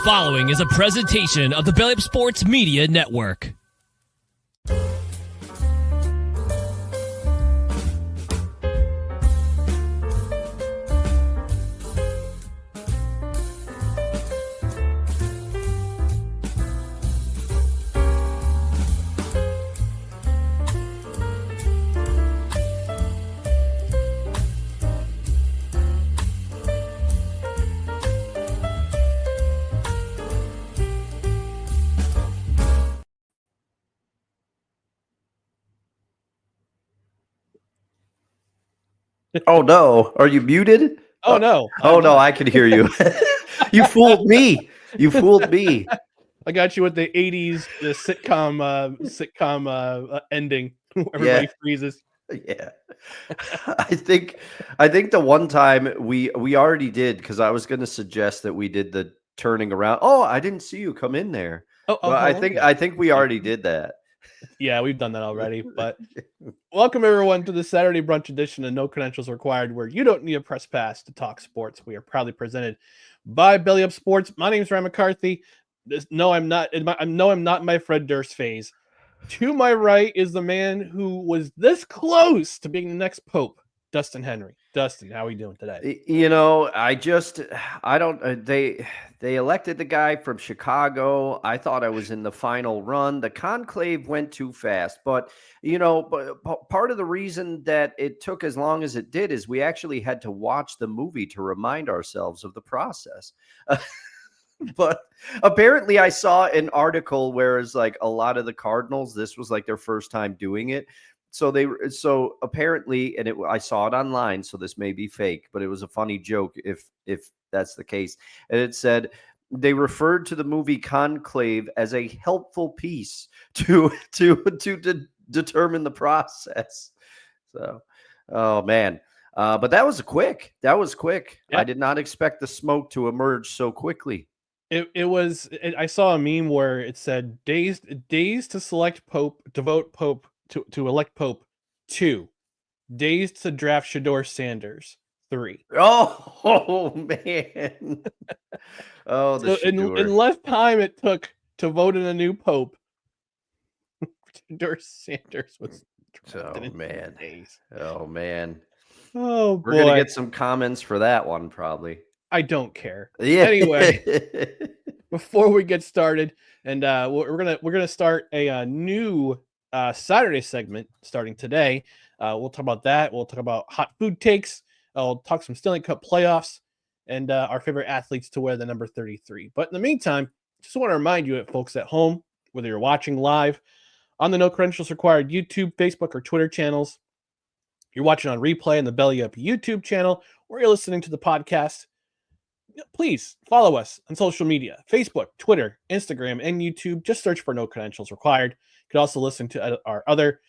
following is a presentation of the Belly Up Sports Media Network. Oh no, are you muted? Oh no. Oh no, I can hear you. You fooled me. You fooled me. I got you with the 80s the sitcom ending. Everybody freezes. Yeah. I think the one time we already did, because I was going to suggest that we did the turning around. Oh, I didn't see you come in there. Well, I think we already did that. Yeah, we've done that already. But welcome everyone to the Saturday brunch edition of No Credentials Required, where you don't need a press pass to talk sports. We are proudly presented by Belly Up Sports. My name is Ryan McCarthy. I'm not in my Fred Durst phase. To my right is the man who was this close to being the next Pope, Dustin Henry. Dustin, how are we doing today? You know, they elected the guy from Chicago. I thought I was in the final run. The conclave went too fast, but part of the reason that it took as long as it did is we actually had to watch the movie to remind ourselves of the process. But apparently I saw an article where it's like a lot of the Cardinals, this was like their first time doing it. So apparently, and I saw it online, so this may be fake, but it was a funny joke if that's the case. And it said they referred to the movie Conclave as a helpful piece to determine the process. So, oh man. But that was quick. Yep. I did not expect the smoke to emerge so quickly. I saw a meme where it said days to select Pope, to vote Pope, to elect Pope, 2 days to draft Shador Sanders, 3. Oh man. Oh, so in less time it took to vote in a new Pope, Shador Sanders was drafted in days. Oh man. Oh boy. We're gonna get some comments for that one probably. I don't care. Yeah. Anyway, before we get started, and we're gonna start a new Saturday segment starting today. We'll talk about that. We'll talk about hot food takes. I'll talk some Stanley Cup playoffs and our favorite athletes to wear the number 33. But in the meantime, just want to remind you, folks at home, whether you're watching live on the No Credentials Required YouTube, Facebook, or Twitter channels, you're watching on replay on the Belly Up YouTube channel, or you're listening to the podcast, please follow us on social media: Facebook, Twitter, Instagram, and YouTube. Just search for No Credentials Required. You can also listen to our other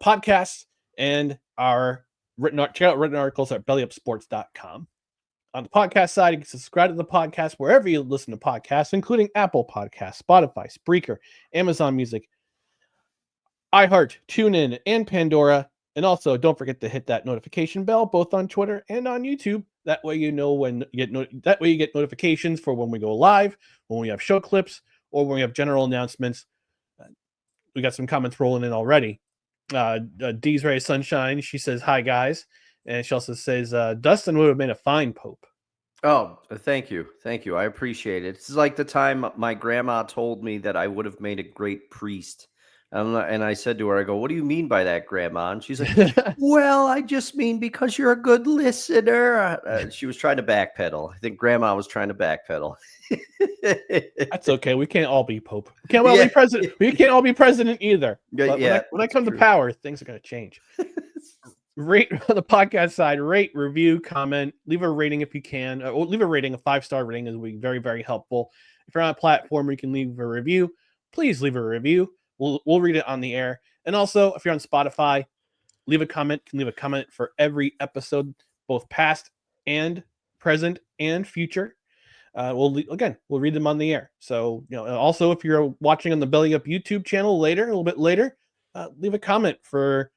podcasts and check out written articles at bellyupsports.com. On the podcast side, you can subscribe to the podcast wherever you listen to podcasts, including Apple Podcasts, Spotify, Spreaker, Amazon Music, iHeart, TuneIn, and Pandora. And also, don't forget to hit that notification bell, both on Twitter and on YouTube. That way you know when you get notifications for when we go live, when we have show clips, or when we have general announcements. We got some comments rolling in already. Dee's Ray Sunshine, she says, "Hi guys," and she also says, "Dustin would have made a fine Pope." Oh, thank you. I appreciate it. This is like the time my grandma told me that I would have made a great priest. And I said to her, I go, "What do you mean by that, Grandma?" And she's like, "Well, I just mean because you're a good listener." She was trying to backpedal. I think Grandma was trying to backpedal. That's okay. We can't all be Pope. We can't all be president. We can't all be president either. But when I come to power, things are going to change. Rate on the podcast side. Rate, review, comment, leave a rating if you can. Leave a rating. A 5-star rating is very, very helpful. If you're on a platform where you can leave a review, please leave a review. We'll read it on the air. And also, if you're on Spotify, leave a comment. You can leave a comment for every episode, both past and present and future. We'll read them on the air. So, also, if you're watching on the Belly Up YouTube channel a little bit later, leave a comment for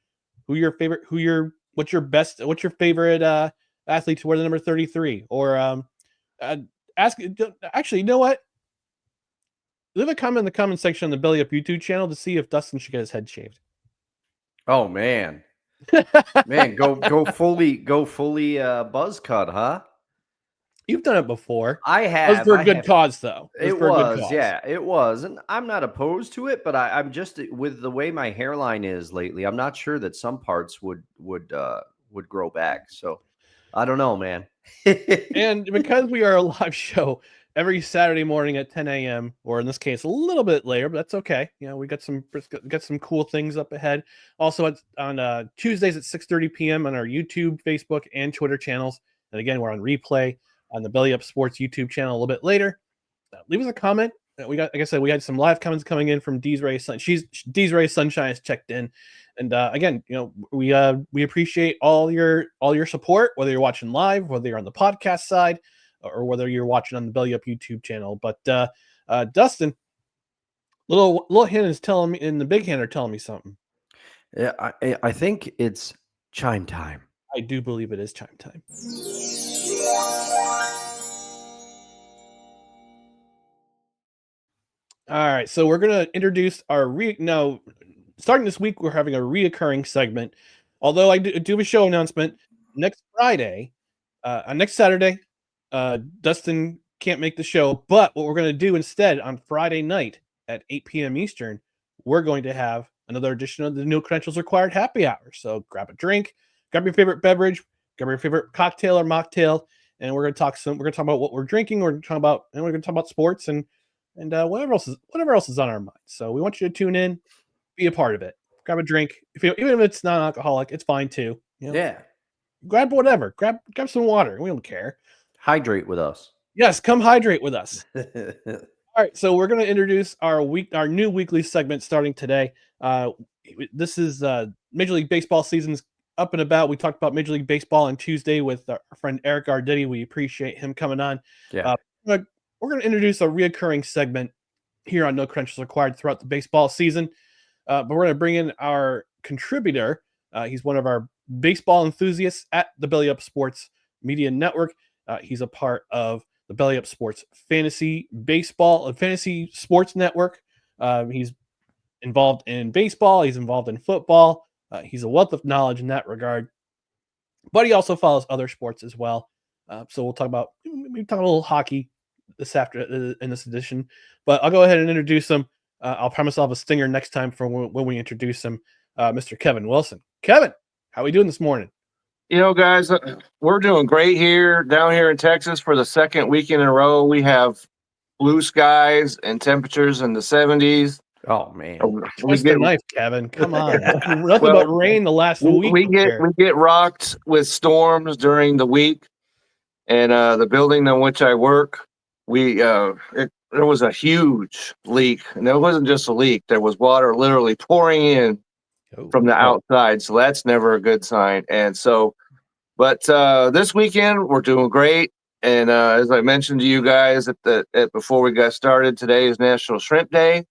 what's your favorite athlete to wear the number 33, or actually, you know what? leave a comment in the comment section on the Belly Up YouTube channel to see if Dustin should get his head shaved. Oh man, go fully buzz cut, huh? You've done it before. I It was have. for a good cause, though. It for a good was, cause. yeah, it was, and I'm not opposed to it, but I'm just with the way my hairline is lately. I'm not sure that some parts would grow back. So I don't know, man. And because we are a live show every Saturday morning at 10 a.m., or in this case, a little bit later, but that's okay. You know, we got some cool things up ahead. Also, it's on Tuesdays at 6:30 p.m. on our YouTube, Facebook, and Twitter channels. And again, we're on replay on the Belly Up Sports YouTube channel a little bit later. Leave us a comment. We got, like I said, we had some live comments coming in from D's Ray Sun. D's Ray Sunshine has checked in, and again, you know, we appreciate all your support, whether you're watching live, whether you're on the podcast side, or whether you're watching on the Belly Up YouTube channel. But Dustin, little hand is telling me, and the big hand are telling me something. Yeah, I think it's chime time. I do believe it is chime time. All right, so we're gonna introduce our starting this week, we're having a reoccurring segment. Although I do have a show announcement next Friday, next Saturday. Dustin can't make the show, but what we're gonna do instead on Friday night at 8 p.m. Eastern, we're going to have another edition of the No Credentials Required Happy Hour. So grab a drink, grab your favorite beverage, grab your favorite cocktail or mocktail, and we're gonna talk about what we're drinking. We're gonna talk about sports and whatever else is on our mind. So we want you to tune in, be a part of it. Grab a drink. Even if it's non-alcoholic, it's fine too. You know? Yeah, Grab whatever. Grab some water. We don't care. hydrate with us. Yes, come hydrate with us. All right, so we're going to introduce our new weekly segment starting today. This is Major League Baseball season's up and about. We talked about Major League Baseball on Tuesday with our friend Eric Ardetti. We appreciate him coming on. Yeah. We're going to introduce a reoccurring segment here on No Credentials Required throughout the baseball season. But we're going to bring in our contributor. He's one of our baseball enthusiasts at the Belly Up Sports Media Network. He's a part of the Belly Up Sports Fantasy Sports Network. He's involved in baseball. He's involved in football. He's a wealth of knowledge in that regard. But he also follows other sports as well. So we'll talk a little hockey in this edition. But I'll go ahead and introduce him. I'll promise I'll have a stinger next time for when we introduce him, Mr. Kevin Wilson. Kevin, how are we doing this morning? You know, guys, we're doing great down here in Texas for the second weekend in a row. We have blue skies and temperatures in the 70s. Oh man, twist the knife, Kevin. Come on, nothing but rain the last week. We get rocked with storms during the week, and the building in which I work, there was a huge leak, and it wasn't just a leak. There was water literally pouring in from the outside, so that's never a good sign. And so, but this weekend we're doing great. And as I mentioned to you guys before we got started, today is National Shrimp Day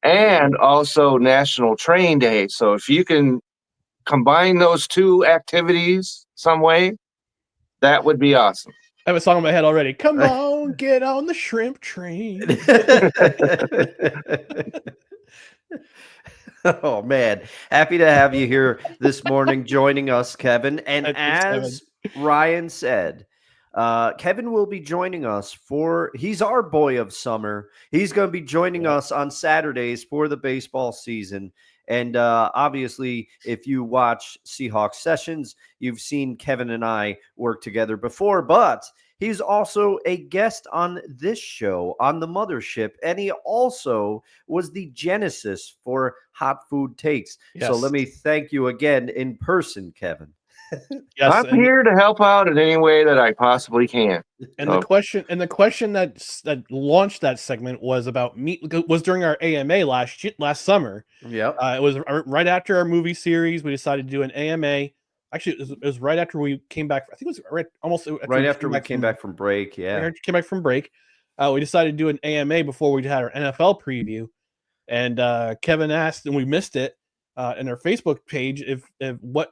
and also National Train Day. So if you can combine those two activities some way, that would be awesome. I have a song in my head already. Come on, get on the shrimp train. Oh man, happy to have you here this morning joining us, Kevin. And as Ryan said, Kevin will be joining us he's our boy of summer. He's going to be joining us on Saturdays for the baseball season. And obviously, if you watch Seahawks sessions, you've seen Kevin and I work together before, but he's also a guest on this show on the Mothership, and he also was the genesis for Hot Food Takes. Yes. So let me thank you again in person, Kevin. Yes, I'm here to help out in any way that I possibly can. And the question that launched that segment was during our AMA last summer. Yeah, it was right after our movie series. We decided to do an AMA. Actually, it was right after we came back. I think it was almost right after we came back from break. Yeah, came back from break. We decided to do an AMA before we had our NFL preview, and Kevin asked, and we missed it in our Facebook page if what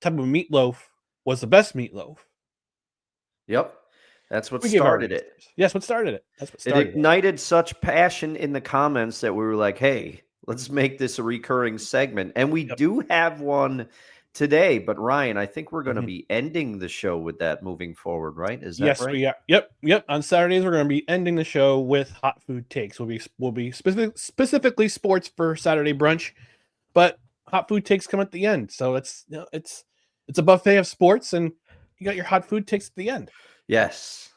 type of meatloaf was the best meatloaf. Yep. That's what We give our started it. answers. Yes, what started it? That's what It started it. ignited such passion in the comments that we were like, hey, let's make this a recurring segment. And we do have one today. But Ryan, I think we're going to be ending the show with that moving forward, right? Is that Yes, right? we are. Yep. On Saturdays, we're going to be ending the show with hot food takes. We'll be specifically sports for Saturday brunch, but hot food takes come at the end. So it's a buffet of sports, and you got your hot food takes at the end. Yes.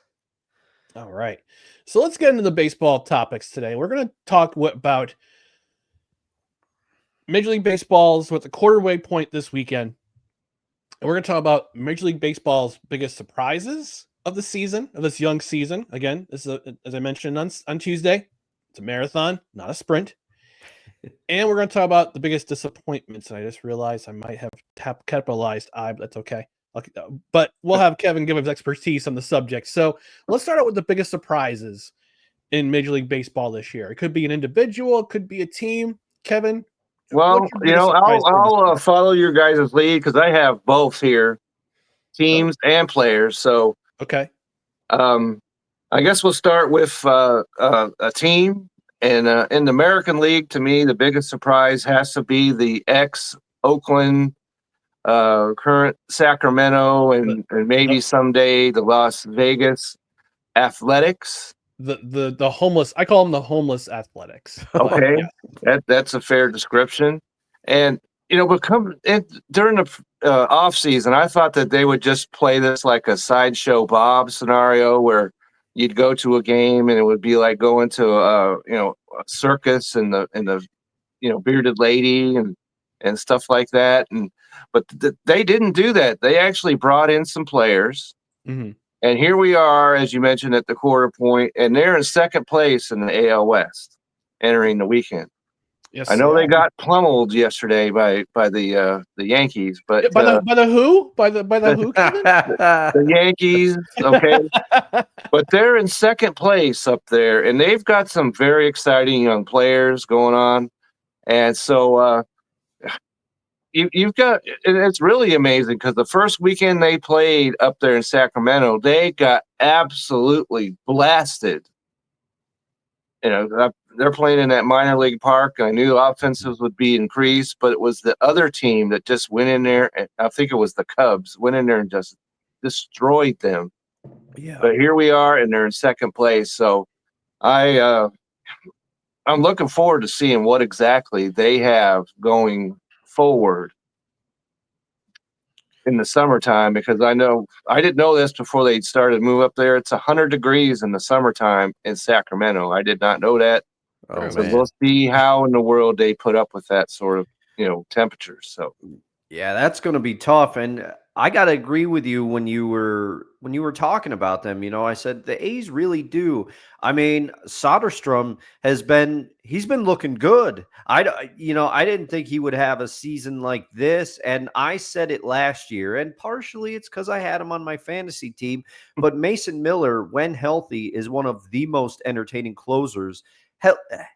All right. So let's get into the baseball topics today. We're going to talk about Major League Baseball's with the quarterway point this weekend. And we're going to talk about Major League Baseball's biggest surprises of the season, of this young season. Again, this is, as I mentioned on Tuesday, it's a marathon, not a sprint. And we're going to talk about the biggest disappointments. And I just realized I might have capitalized I, but that's okay. But we'll have Kevin give his expertise on the subject. So let's start out with the biggest surprises in Major League Baseball this year. It could be an individual, it could be a team. Kevin, Well, I'll follow your guys' lead because I have both here, teams and players. So okay. I guess we'll start with a team. And in the American League, to me, the biggest surprise has to be the ex-Oakland, current Sacramento, and maybe someday the Las Vegas Athletics. The homeless, I call them the homeless Athletics. Okay, that's a fair description. And but during the off season, I thought that they would just play this like a sideshow Bob scenario where you'd go to a game and it would be like going to a circus and the bearded lady and stuff like that. But they didn't do that. They actually brought in some players. Mm-hmm. And here we are, as you mentioned, at the quarter point, and they're in second place in the AL West entering the weekend. Yes, I know they got pummeled yesterday by the Yankees, but by the who? By the who? The Yankees, okay. But they're in second place up there, and they've got some very exciting young players going on. And so you've got, it's really amazing because the first weekend they played up there in Sacramento, they got absolutely blasted. They're playing in that minor league park. I knew offenses would be increased, but it was the other team that just went in there, and I think it was the Cubs, went in there and just destroyed them. Yeah. But here we are, and they're in second place. So I'm looking forward to seeing what exactly they have going forward in the summertime, because I didn't know this before they started to move up there. It's 100 degrees in the summertime in Sacramento. I did not know that. Oh, so man. we'll see how in the world they put up with that sort of temperatures. So yeah, that's going to be tough. And I got to agree with you when you were talking about them. I said the A's really do. I mean, Soderstrom he's been looking good. I didn't think he would have a season like this. And I said it last year, and partially it's because I had him on my fantasy team. But Mason Miller, when healthy, is one of the most entertaining closers.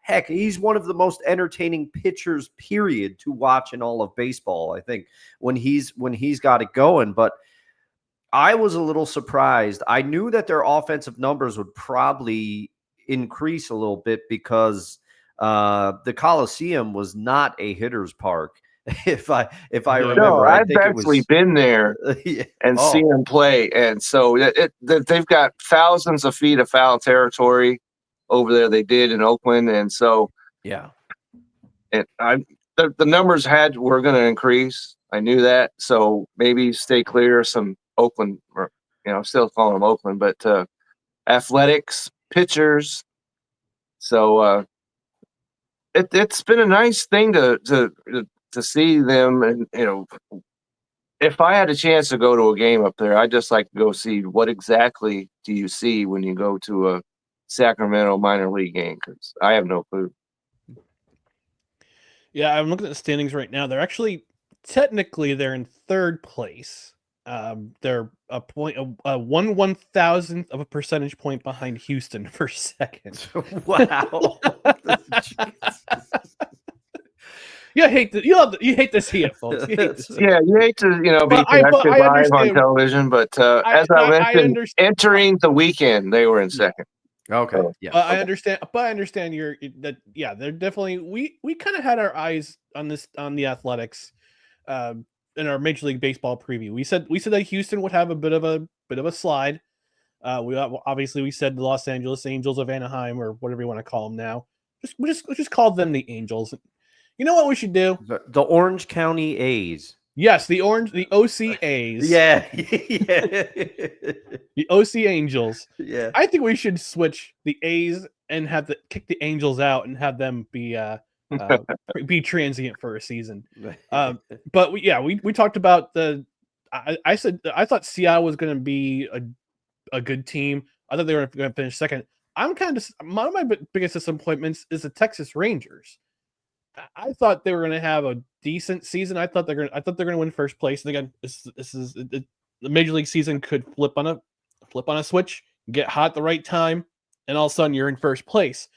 Heck, he's one of the most entertaining pitchers, period, to watch in all of baseball, I think, when he's got it going. But I was a little surprised. I knew that their offensive numbers would probably increase a little bit because the Coliseum was not a hitter's park. If I remember, no, I I've think actually been there and seen them play, and so they've got thousands of feet of foul territory over there. They did in Oakland, and so yeah, and the numbers were going to increase. I knew that, so maybe stay clear of some Oakland, or still calling them Oakland, but athletics pitchers. So it's been a nice thing to see them, and if I had a chance to go to a game up there, I'd just like to go see what exactly do you see when you go to a Sacramento minor league game, because I have no clue. Yeah, I'm looking at the standings right now. They're actually technically they're in third place. They're a 1/1000th of a percentage point behind Houston for second. Wow. You hate to see it, folks. You hate to see it. Yeah, you hate to be But connected I live on understand. television, but I as I mentioned, understand. entering the weekend, they were in second. Okay. So, Yeah. I understand. But I understand that. Yeah, they're definitely. We kind of had our eyes on the Athletics, in our Major League Baseball preview. We said that Houston would have a bit of a slide. We said the Los Angeles Angels of Anaheim, or whatever you want to call them now. Let's just call them the Angels. You know what we should do? The Orange County A's. Yes, the OCAs. Yeah. Yeah. The OC Angels. Yeah. I think we should switch the A's and kick the Angels out and have them be transient for a season. But we talked about I thought Seattle was going to be a good team. I thought they were going to finish second. One of my biggest disappointments is the Texas Rangers. I thought they were going to have a decent season. I thought they're going to win first place. And again, the Major League season could flip on a switch, get hot at the right time, and all of a sudden you're in first place.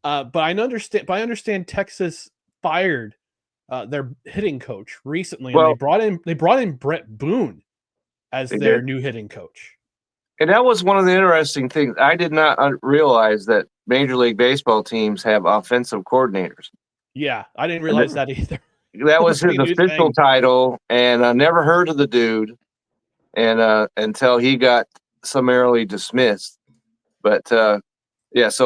But I understand Texas fired their hitting coach recently, and they brought in Brett Boone as their new hitting coach. And that was one of the interesting things. I did not realize that Major League Baseball teams have offensive coordinators. Yeah, I didn't realize that either. That was his official title, and I never heard of the dude, and until he got summarily dismissed. But so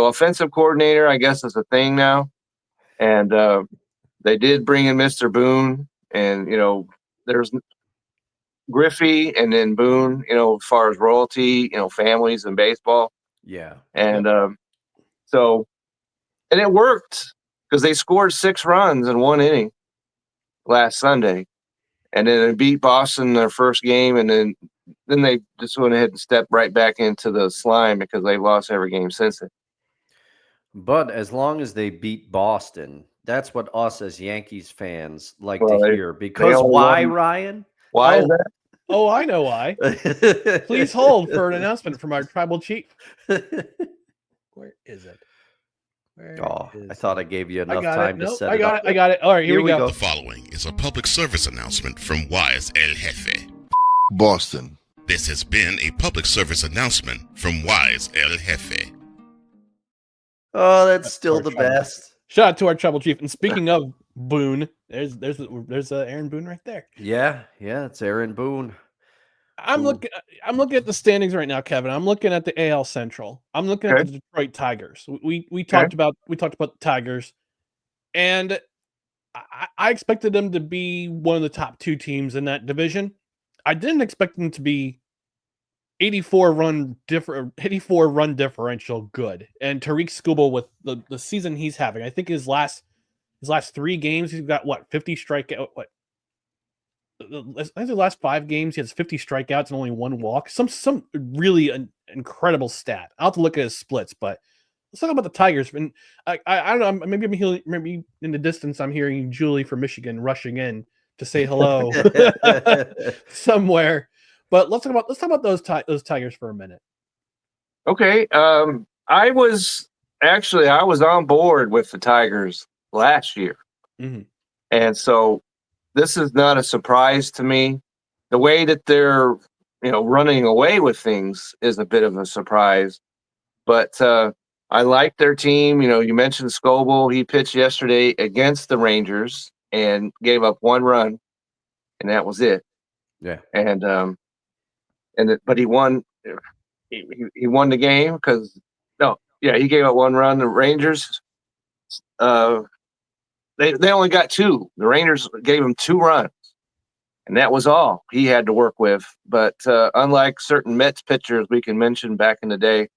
offensive coordinator, I guess, is a thing now, and they did bring in Mr. Boone, and there's Griffey and then Boone, as far as royalty, families in baseball. Yeah. And and it worked because they scored 6 runs in 1 inning last Sunday. And then they beat Boston in their first game. And then they just went ahead and stepped right back into the slime because they've lost every game since then. But as long as they beat Boston, that's what us as Yankees fans like to hear. Because why, Ryan? Why is that? Oh, I know why. Please hold for an announcement from our tribal chief. Where is it? I thought I gave you enough time to set it up. I got it. All right, here we go. The following is a public service announcement from Wise El Jefe. Boston. This has been a public service announcement from Wise El Jefe. Oh, that's still the best. Shout out to our tribal chief. And speaking of Boone, there's Aaron Boone right there. Yeah, it's Aaron Boone. I'm looking at the standings right now, Kevin. I'm looking at the AL Central. I'm looking at the Detroit Tigers. We talked about the Tigers, and I expected them to be one of the top 2 teams in that division. I didn't expect them to be 84 run differential good. And Tariq Skubal, with the season he's having, I think his last 3 games he's got 50 strikeout. I think the last 5 games he has 50 strikeouts and only 1 walk. Some really incredible stat. I'll have to look at his splits, but let's talk about the Tigers. And I don't know, maybe in the distance I'm hearing Julie from Michigan rushing in to say hello somewhere. But let's talk about those Tigers for a minute. Okay, I was on board with the Tigers last year, and so. This is not a surprise to me. The way that they're, running away with things is a bit of a surprise. But I like their team. You mentioned Skubal. He pitched yesterday against the Rangers and gave up 1 run, and that was it. Yeah. But he won. He won the game because he gave up 1 run. The Rangers. They only got 2. The Rangers gave him 2 runs, and that was all he had to work with. But unlike certain Mets pitchers we can mention back in the day,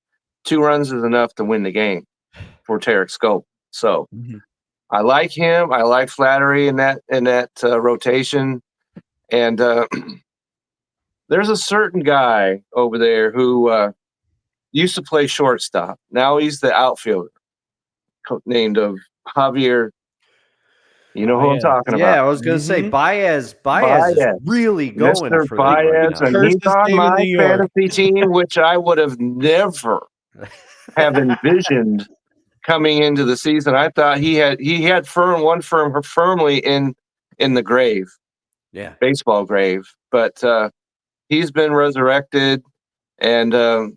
2 runs is enough to win the game for Tariq Skubal. So I like him. I like Flattery in that rotation. And there's a certain guy over there who used to play shortstop. Now he's the outfielder, named of Javier. You know who I'm talking about. Yeah, I was going to say Baez is really going Mr. for Baez, and he's on my fantasy team, which I would have never have envisioned coming into the season. I thought he had one firmly in the grave, baseball grave. But he's been resurrected, and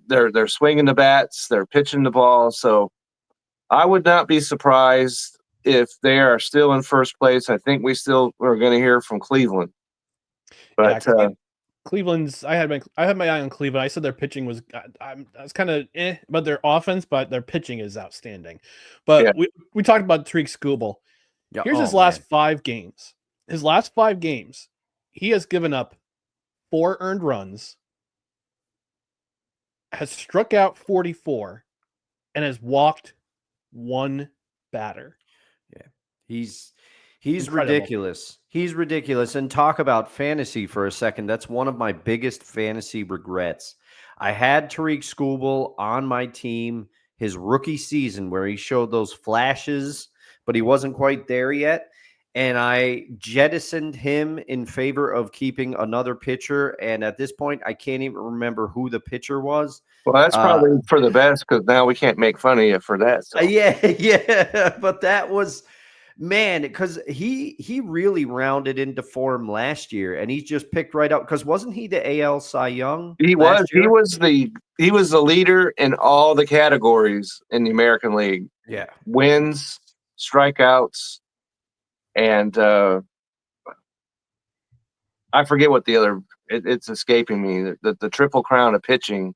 they're swinging the bats, they're pitching the ball. So I would not be surprised if they are still in first place. I think we still are going to hear from Cleveland. But Cleveland's. I had my eye on Cleveland. I said their pitching was. I was kind of but their offense, but their pitching is outstanding. But we talked about Tariq Skubal. Yeah. Here's his last 5 games. His last 5 games, he has given up 4 earned runs, has struck out 44, and has walked 1 batter. Yeah, he's Incredible. ridiculous. He's ridiculous. And talk about fantasy for a second. That's one of my biggest fantasy regrets. I had Tariq Skubal on my team his rookie season where he showed those flashes, but he wasn't quite there yet. And I jettisoned him in favor of keeping another pitcher. And at this point, I can't even remember who the pitcher was. Well, that's probably for the best, because now we can't make fun of you for that. So. Yeah. But that was, man, because he really rounded into form last year, and he's just picked right up. Because wasn't he the AL Cy Young? He was the leader in all the categories in the American League. Yeah, wins, strikeouts, and I forget what the other. It's escaping me. The triple crown of pitching.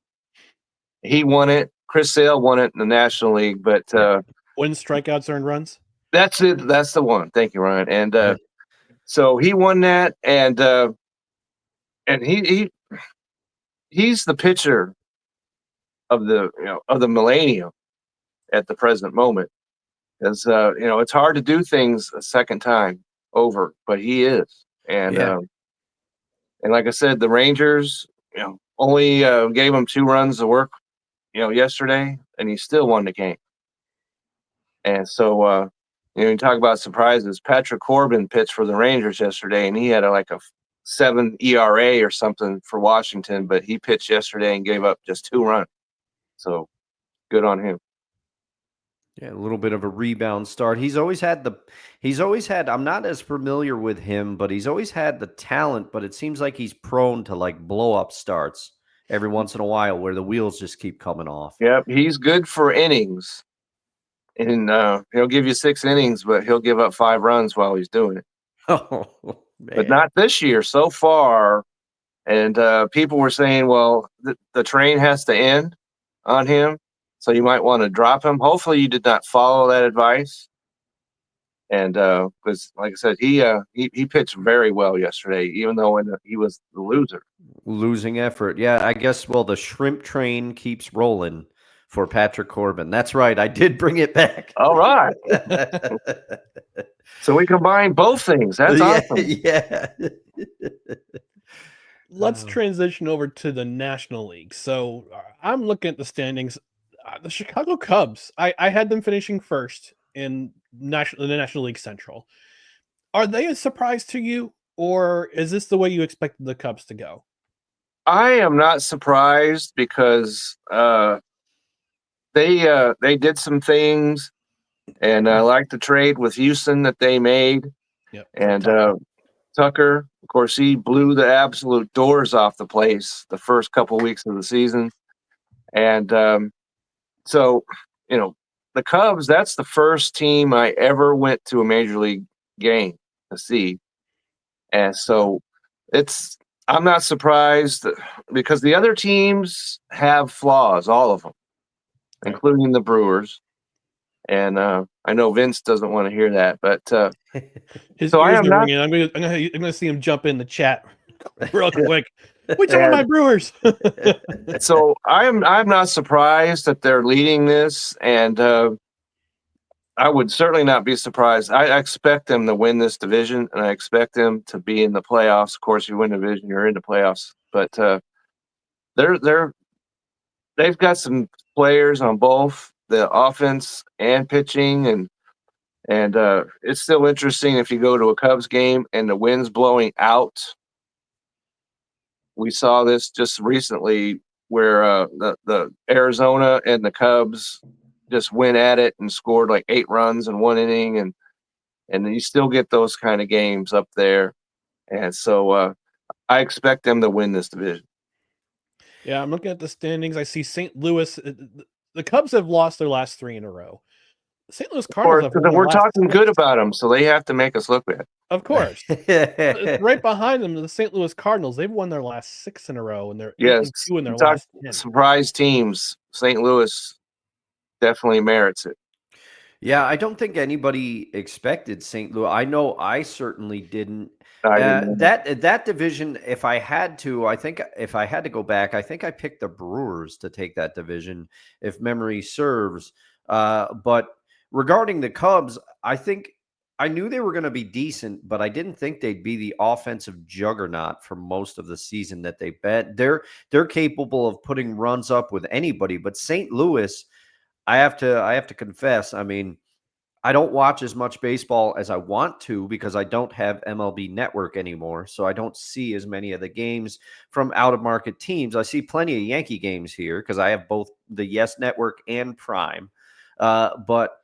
He won it. Chris Sale won it in the National League, but wins, strikeouts, earned runs. That's it. That's the one. Thank you, Ryan. And so he won that, and he's the pitcher of the millennium at the present moment. Because it's hard to do things a second time over, but he is. And like I said, the Rangers, only gave him 2 runs of work, yesterday, and he still won the game. And so, you talk about surprises. Patrick Corbin pitched for the Rangers yesterday, and he had a 7 ERA or something for Washington, but he pitched yesterday and gave up just 2 runs. So good on him. Yeah, a little bit of a rebound start. He's always had, I'm not as familiar with him, but he's always had the talent, but it seems like he's prone to blow up starts every once in a while where the wheels just keep coming off. Yep, he's good for innings. And he'll give you 6 innings, but he'll give up 5 runs while he's doing it. Oh, man. But not this year so far. And people were saying, well, the train has to end on him, so you might want to drop him. Hopefully you did not follow that advice. And because, like I said, he pitched very well yesterday, even though he was the loser. Losing effort. Yeah, I guess, the shrimp train keeps rolling for Patrick Corbin. That's right. I did bring it back. All right. So we combined both things. That's awesome. Yeah. Let's transition over to the National League. So I'm looking at the standings. The Chicago Cubs, I had them finishing first in the National League Central. Are they a surprise to you, or is this the way you expected the Cubs to go? I am not surprised because they did some things, and I like the trade with Houston that they made. Yep. And Tucker, of course, he blew the absolute doors off the place the first couple weeks of the season. And so, the Cubs, that's the first team I ever went to a major league game to see. And so I'm not surprised because the other teams have flaws, all of them, including the Brewers. And I know Vince doesn't want to hear that, but his so ears are ringing. I'm gonna see him jump in the chat real quick. Which one of my Brewers? So I'm not surprised that they're leading this, and I would certainly not be surprised. I expect them to win this division, and I expect them to be in the playoffs. Of course, you win the division, you're in the playoffs. But they've got some players on both the offense and pitching, and it's still interesting if you go to a Cubs game and the wind's blowing out. We saw this just recently where the Arizona and the Cubs just went at it and scored like 8 runs in 1 inning, and then you still get those kind of games up there. And so I expect them to win this division. Yeah, I'm looking at the standings. I see St. Louis. The Cubs have lost their last 3 in a row. St. Louis Cardinals have won their We're last talking 6. good about them, so they have to make us look bad. Of course. Right behind them, the St. Louis Cardinals. They've won their last 6 in a row, and they're 8-2 in their last 10. Surprise teams. St. Louis definitely merits it. Yeah, I don't think anybody expected St. Louis. I know I certainly didn't. I didn't know. That division, if I had to, I think if I had to go back, I think I picked the Brewers to take that division, if memory serves. But regarding the Cubs, I think I knew they were going to be decent, but I didn't think they'd be the offensive juggernaut for most of the season that they bet. They're capable of putting runs up with anybody, but St. Louis, I have to confess, I mean, I don't watch as much baseball as I want to because I don't have MLB Network anymore. So I don't see as many of the games from out of market teams. I see plenty of Yankee games here because I have both the Yes Network and Prime. But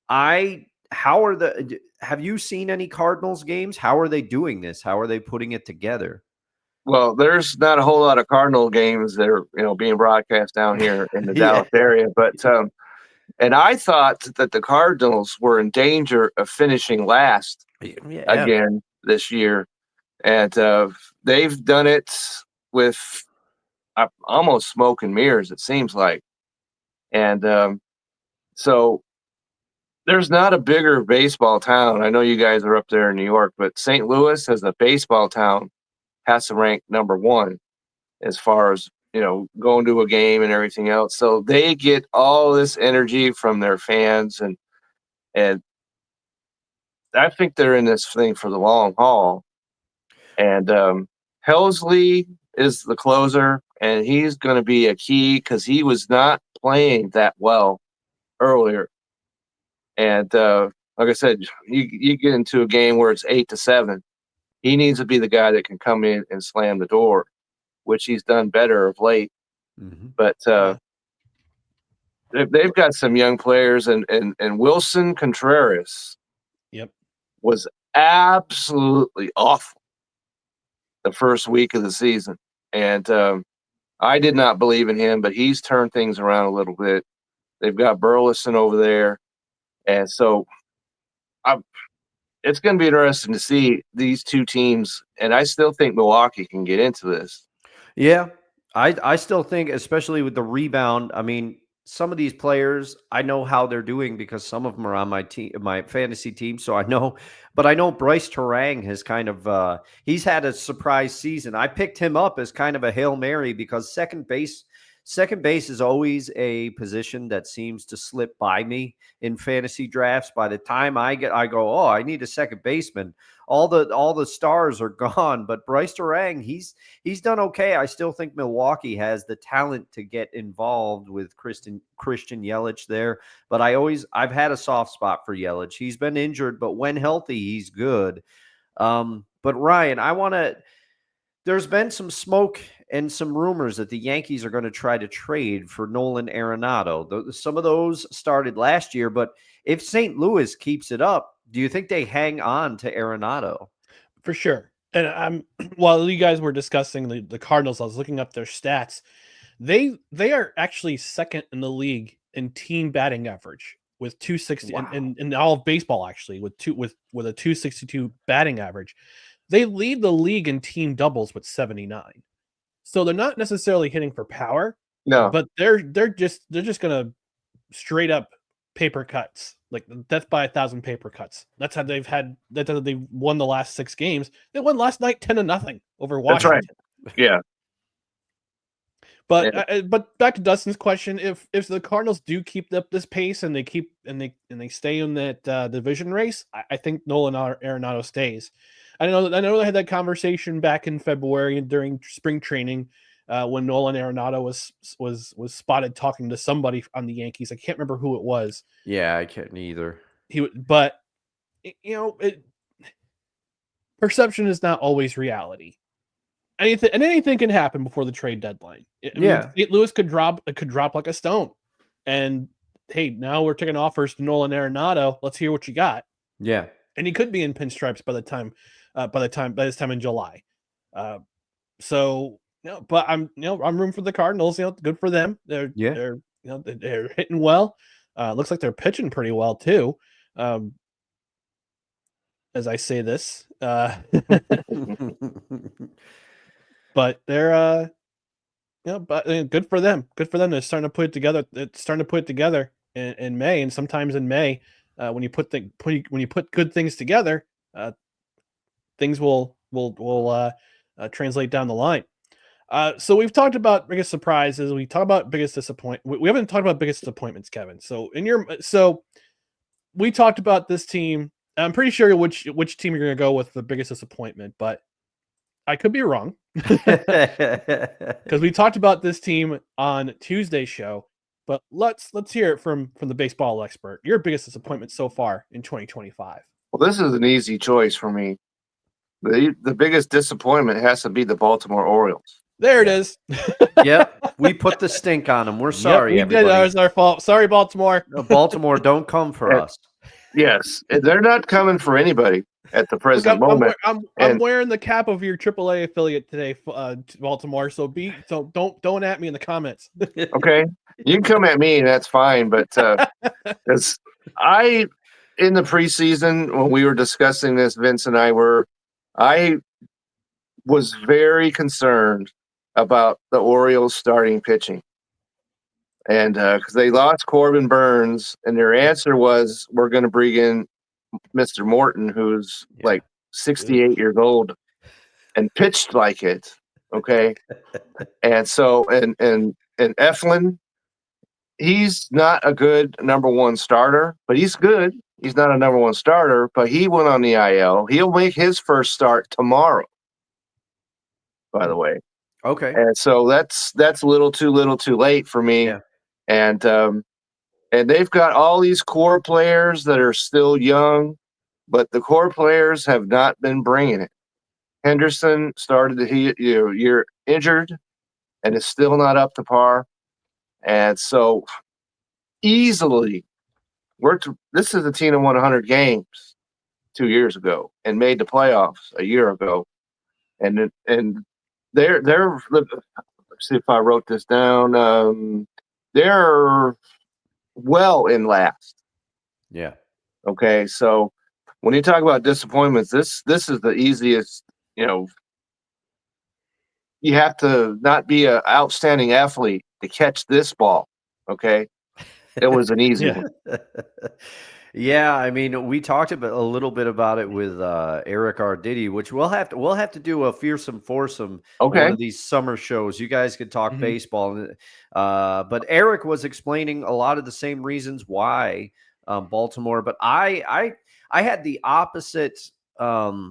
have you seen any Cardinals games? How are they doing this? How are they putting it together? Well, there's not a whole lot of Cardinal games that are, being broadcast down here in the Dallas area, but and I thought that the Cardinals were in danger of finishing last again this year, and they've done it with almost smoke and mirrors, it seems like, and so there's not a bigger baseball town. I know you guys are up there in New York, but St. Louis as a baseball town has to rank number 1 as far as going to a game and everything else. So they get all this energy from their fans, and I think they're in this thing for the long haul. And Helsley is the closer, and he's going to be a key because he was not playing that well earlier. And like I said, you get into a game where it's 8-7. He needs to be the guy that can come in and slam the door, which he's done better of late. Mm-hmm. But they've got some young players, and Wilson Contreras was absolutely awful the first week of the season. And I did not believe in him, but he's turned things around a little bit. They've got Burleson over there. And so it's going to be interesting to see these two teams, and I still think Milwaukee can get into this. Yeah, I still think, especially with the rebound, I mean, some of these players, I know how they're doing because some of them are on my team, my fantasy team. So I know, but I know Bryce Terang has kind of, he's had a surprise season. I picked him up as kind of a Hail Mary because second base is always a position that seems to slip by me in fantasy drafts. By the time I go, oh, I need a second baseman. All the stars are gone, but Bryce Terang, he's done okay. I still think Milwaukee has the talent to get involved with Christian Yelich there, but I've had a soft spot for Yelich. He's been injured, but when healthy, he's good. But Ryan, there's been some smoke and some rumors that the Yankees are going to try to trade for Nolan Arenado. Some of those started last year, but if St. Louis keeps it up, do you think they hang on to Arenado? For sure. And while you guys were discussing the Cardinals, I was looking up their stats. They are actually second in the league in team batting average with 260 in all of baseball, actually, with a 262 batting average. They lead the league in team doubles with 79. So they're not necessarily hitting for power. No, but they're just gonna straight up paper cuts, like death by 1,000 paper cuts. That's how they've won the last 6 games. They won last night 10-0 over Washington. That's right. Yeah. But back to Dustin's question, if the Cardinals do keep up this pace and they stay in that division race, I think Nolan Arenado stays. I know they had that conversation back in February during spring training when Nolan Arenado was spotted talking to somebody on the Yankees. I can't remember who it was. Yeah, I can't either. Perception is not always reality. Anything can happen before the trade deadline. St. Louis could drop like a stone, and hey, now we're taking offers to Nolan Arenado. Let's hear what you got. Yeah. And he could be in pinstripes by this time in July. So, but I'm room for the Cardinals. Good for them. They're hitting well. Looks like they're pitching pretty well too. As I say this, but they're but good for them. Good for them. They're starting to put it together. It's starting to put it together in May, and sometimes in May, when you put good things together, things will translate down the line. So we've talked about biggest surprises. We talked about biggest disappointment. We haven't talked about biggest disappointments, Kevin. So we talked about this team. I'm pretty sure which team you're going to go with the biggest disappointment, but I could be wrong because we talked about this team on Tuesday's show. But let's hear it from the baseball expert. Your biggest disappointment so far in 2025. Well, this is an easy choice for me. The biggest disappointment has to be the Baltimore Orioles. There it is. Yep, we put the stink on them. We're sorry, we everybody. did. That was our fault. Sorry, Baltimore. No, Baltimore, don't come for us. Yes, they're not coming for anybody at the present moment. I'm wearing the cap of your AAA affiliate today, Baltimore. So don't at me in the comments. Okay, you can come at me, and that's fine. But because in the preseason when we were discussing this, Vince and I was very concerned about the Orioles starting pitching. And because they lost Corbin Burns, and their answer was, we're going to bring in Mr. Morton, who's like 68 years old and pitched like it. Okay. And so, and Eflin, he's not a good number one starter, but he's good. He's not a number one starter, but he went on the IL. He'll make his first start tomorrow, by the way. Okay. And so that's a little too late for me. Yeah. And they've got all these core players that are still young, but the core players have not been bringing it. Henderson started the year injured and is still not up to par. And so easily, this is a team that won 100 games 2 years ago and made the playoffs a year ago. And they're let's see if I wrote this down. They're well in last. Yeah. Okay, so when you talk about disappointments, this is the easiest. You have to not be an outstanding athlete to catch this ball. Okay, it was an easy one. Yeah, I mean, we talked a little bit about it with Eric Arditi, which we'll have to do a fearsome foursome on one of these summer shows. You guys could talk baseball, but Eric was explaining a lot of the same reasons why Baltimore. But I had the opposite thought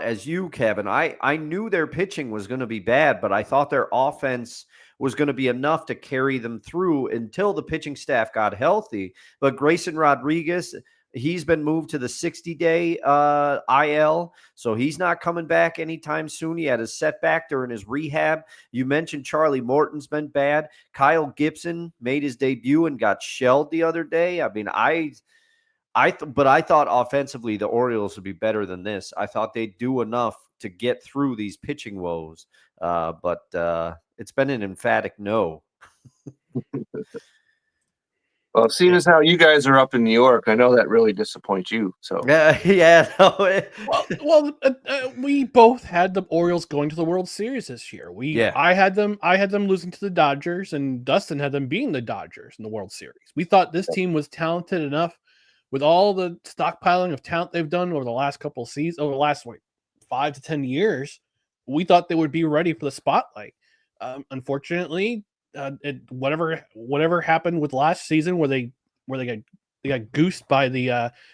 as you, Kevin. I knew their pitching was going to be bad, but I thought their offense was going to be enough to carry them through until the pitching staff got healthy. But Grayson Rodriguez, he's been moved to the 60-day IL, so he's not coming back anytime soon. He had a setback during his rehab. You mentioned Charlie Morton's been bad. Kyle Gibson made his debut and got shelled the other day. I mean, but I thought offensively the Orioles would be better than this. I thought they'd do enough to get through these pitching woes, but it's been an emphatic no. Well, seeing as how you guys are up in New York, I know that really disappoints you. So yeah. No. We both had the Orioles going to the World Series this year. I had them losing to the Dodgers, and Dustin had them beating the Dodgers in the World Series. We thought this team was talented enough with all the stockpiling of talent they've done over the last couple of seasons, over the last 5 to 10 years. We thought they would be ready for the spotlight. Unfortunately, whatever happened with last season, where they got goosed by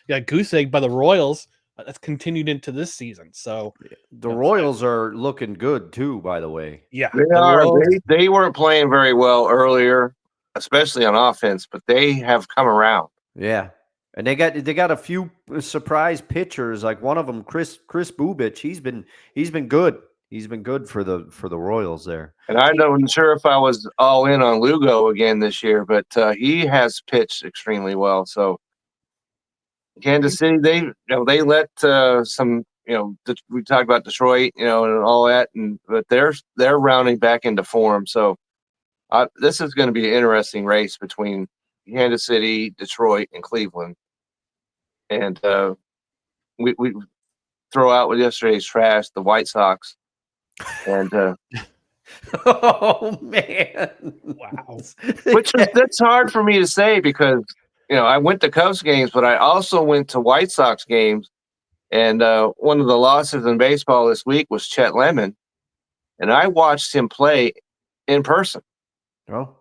got goose egged by the Royals, that's continued into this season. So the Royals are looking good too, by the way. Yeah, they are. They weren't playing very well earlier, especially on offense, but they have come around. Yeah. And they got a few surprise pitchers, like one of them, Chris Bubich. He's been good. He's been good for the Royals there. And I wasn't sure if I was all in on Lugo again this year, but he has pitched extremely well. So Kansas City, they let some, we talked about Detroit, and all that, but they're rounding back into form. So this is going to be an interesting race between Kansas City, Detroit, and Cleveland. And we throw out with yesterday's trash the White Sox, and Oh man! Wow. that's hard for me to say because I went to Cubs games, but I also went to White Sox games. And one of the losses in baseball this week was Chet Lemon, and I watched him play in person. Oh,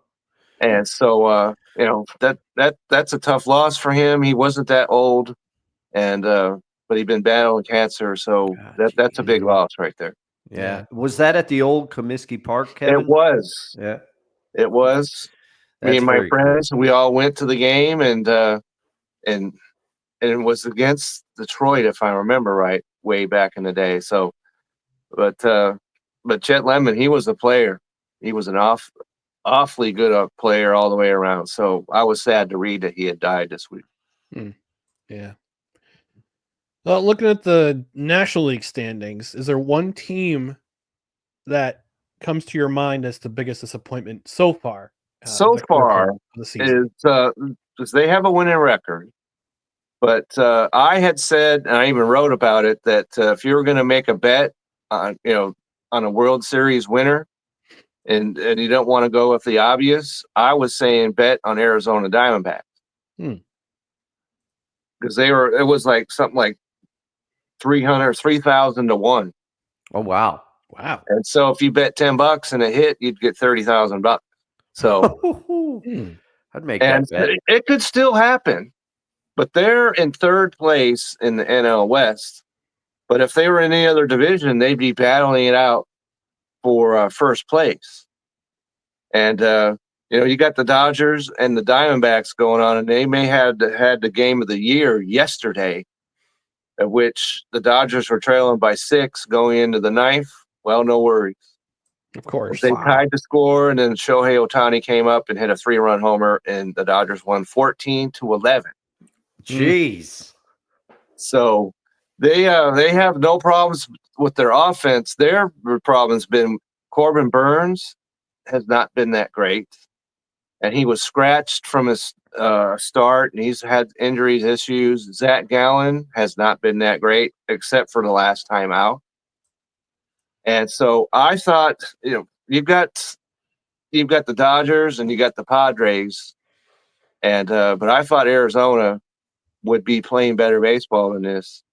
and so that's a tough loss for him. He wasn't that old, and but he'd been battling cancer, so that's a big loss right there. yeah. Was that at the old Comiskey Park, Kevin? It was. Yeah, It was. Me and my friends, we all went to the game, and it was against Detroit, if I remember right, way back in the day. So, but Chet Lemon, he was a player. He was an awfully good player all the way around. So I was sad to read that he had died this week. Yeah. Well, looking at the National League standings, is there one team that comes to your mind as the biggest disappointment so far? So far, the season is they have a winning record. But I had said, and I even wrote about it, that if you were going to make a bet on, on a World Series winner, and you don't want to go with the obvious, I was saying bet on Arizona Diamondbacks. Because it was like something like 3,000 to 1. Oh wow. And so if you bet $10 and it hit, you'd get $30,000. So I'd make that bet. It could still happen. But they're in third place in the NL West. But if they were in any other division, they'd be battling it out for first place. And you got the Dodgers and the Diamondbacks going on, and they may have had the game of the year yesterday, at which the Dodgers were trailing by 6 going into the 9th. Well, no worries. Of course. They tied the score, and then Shohei Ohtani came up and hit a 3-run homer, and the Dodgers won 14-11. Jeez. So they have no problems with their offense. Their problem's been Corbin Burns has not been that great, and he was scratched from his start, and he's had injuries issues. Zach Gallen has not been that great, except for the last time out. And so I thought, you've got the Dodgers and you got the Padres, and but I thought Arizona would be playing better baseball than this.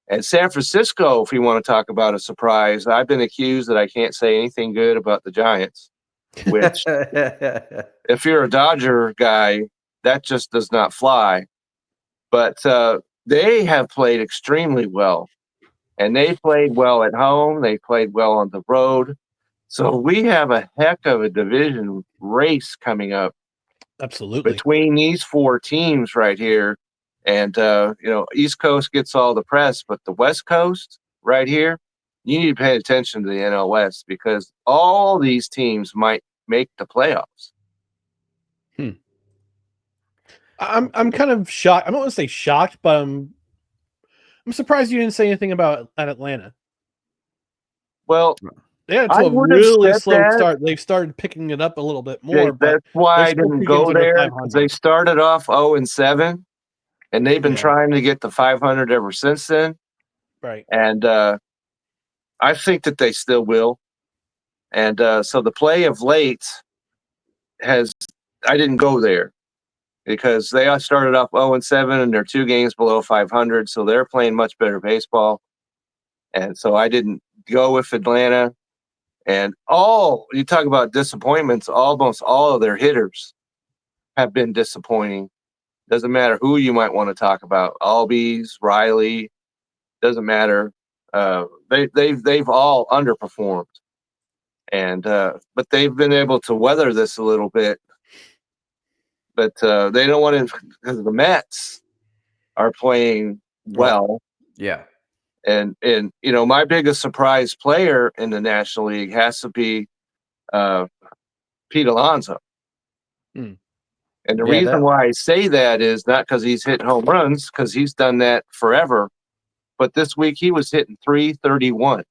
And San Francisco, if you want to talk about a surprise, I've been accused that I can't say anything good about the Giants, which if you're a Dodger guy, that just does not fly. But they have played extremely well, and they played well at home. They played well on the road. So we have a heck of a division race coming up. Absolutely. Between these 4 teams right here. And, East Coast gets all the press, but the West Coast right here, you need to pay attention to the NL West because all these teams might make the playoffs. I'm kind of shocked. I don't want to say shocked, but I'm surprised you didn't say anything about Atlanta. Well, they had a really slow start. They've started picking it up a little bit more. Yeah, that's why I didn't go there. They started off 0-7. And they've been trying to get to 500 ever since then. Right. And I think that they still will. And so the play of late I didn't go there because they started off 0-7 and they're 2 games below 500. So they're playing much better baseball. And so I didn't go with Atlanta. And you talk about disappointments, almost all of their hitters have been disappointing. Doesn't matter who you might want to talk about. Albies, Riley, doesn't matter. They've all underperformed, and but they've been able to weather this a little bit. But they don't want to because the Mets are playing well. Yeah, And my biggest surprise player in the National League has to be Pete Alonso. Hmm. And the Yeah, reason why I say that is not because he's hitting home runs, because he's done that forever. But this week he was hitting 331.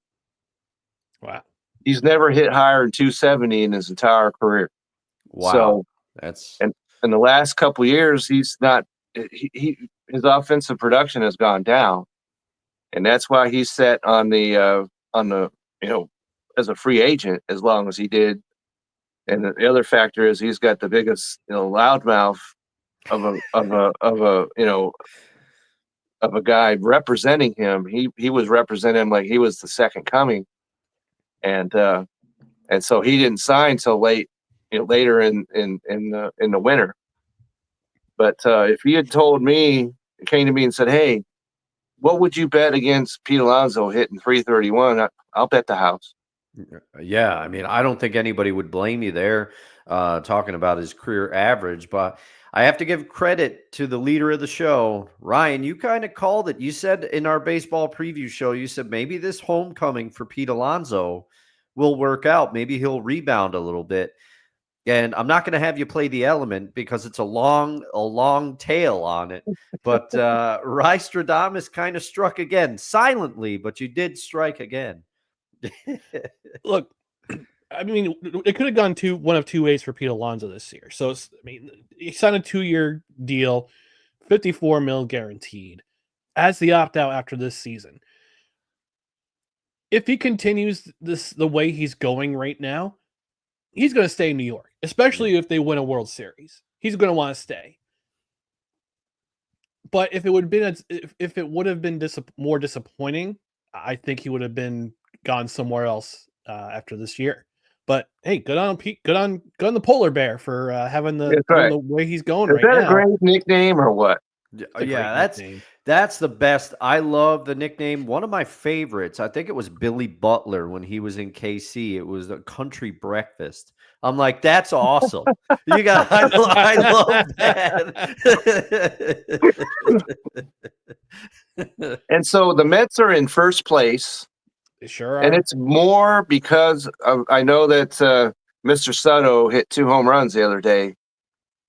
Wow. He's never hit higher than 270 in his entire career. Wow. So, That's and in the last couple of years, he's not. His offensive production has gone down, and that's why he's set on the as a free agent as long as he did. And the other factor is he's got the biggest loudmouth of a guy representing him. He was representing him like he was the second coming, and so he didn't sign till later in the winter. But if he had told me, came to me and said, "Hey, what would you bet against Pete Alonso hitting 331?" I'll bet the house. Yeah, I mean, I don't think anybody would blame you there, talking about his career average, but I have to give credit to the leader of the show, Ryan. You kind of called it. You said in our baseball preview show, you said maybe this homecoming for Pete Alonso will work out. Maybe he'll rebound a little bit. And I'm not going to have you play the element because it's a long tail on it. But Rystradamus kind of struck again, silently, but you did strike again. Look, I mean, it could have gone one of two ways for Pete Alonso this year. So, he signed a 2-year deal, 54 mil guaranteed, as the opt-out after this season. If he continues the way he's going right now, he's going to stay in New York, especially if they win a World Series. He's going to want to stay. But if it would have been more disappointing, I think he would have been gone somewhere else after this year. But hey, good on Pete. Good on the polar bear for having the way he's going right now. Is that a great nickname or what? Yeah, that's the best. I love the nickname. One of my favorites, I think it was Billy Butler when he was in KC. It was the Country Breakfast. I'm like, that's awesome. I love that. And so the Mets are in first place. They sure are. And it's more because I know that Mr. Soto hit 2 home runs the other day,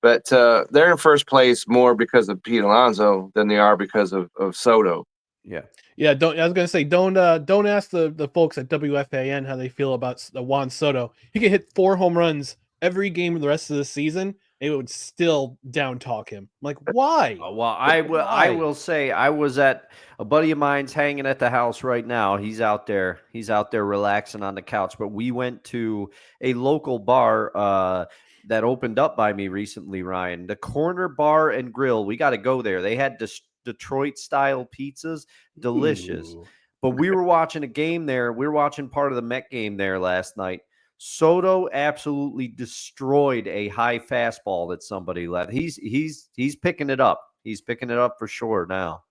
but they're in first place more because of Pete Alonso than they are because of Soto. Yeah. I was gonna say, don't ask the folks at WFAN how they feel about Juan Soto. He could hit 4 home runs every game the rest of the season. It would still down talk him. Like, why? Well, I will say I was at a buddy of mine's hanging at the house right now. He's out there relaxing on the couch. But we went to a local bar that opened up by me recently, Ryan. The Corner Bar and Grill. We got to go there. They had Detroit style pizzas, delicious. Ooh. But we were watching a game there. We were watching part of the Met game there last night. Soto absolutely destroyed a high fastball that somebody left. He's picking it up. He's picking it up for sure now.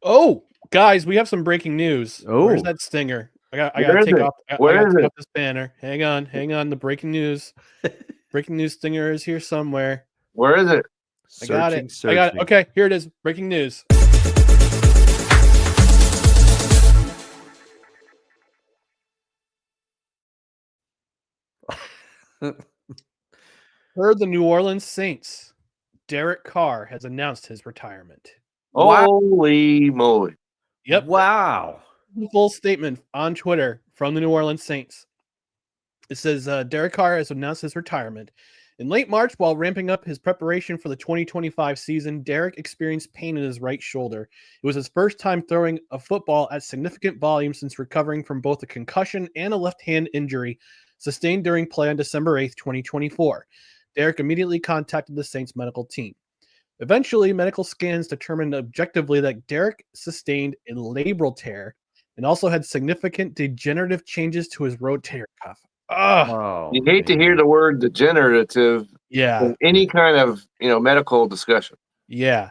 Oh, guys, we have some breaking news. Oh. Where's that stinger? I got to take off this banner. Hang on. The breaking news. Breaking news stinger is here somewhere. Where is it? I got it. Okay, here it is. Breaking news. Heard the New Orleans Saints. Derek Carr has announced his retirement. Holy moly. Yep. Wow. Full statement on Twitter from the New Orleans Saints. It says Derek Carr has announced his retirement. In late March, while ramping up his preparation for the 2025 season, Derek experienced pain in his right shoulder. It was his first time throwing a football at significant volume since recovering from both a concussion and a left hand injury sustained during play on December 8th, 2024. Derek immediately contacted the Saints medical team. Eventually, medical scans determined objectively that Derek sustained a labral tear and also had significant degenerative changes to his rotator cuff. You hate to hear the word degenerative in any kind of medical discussion. Yeah.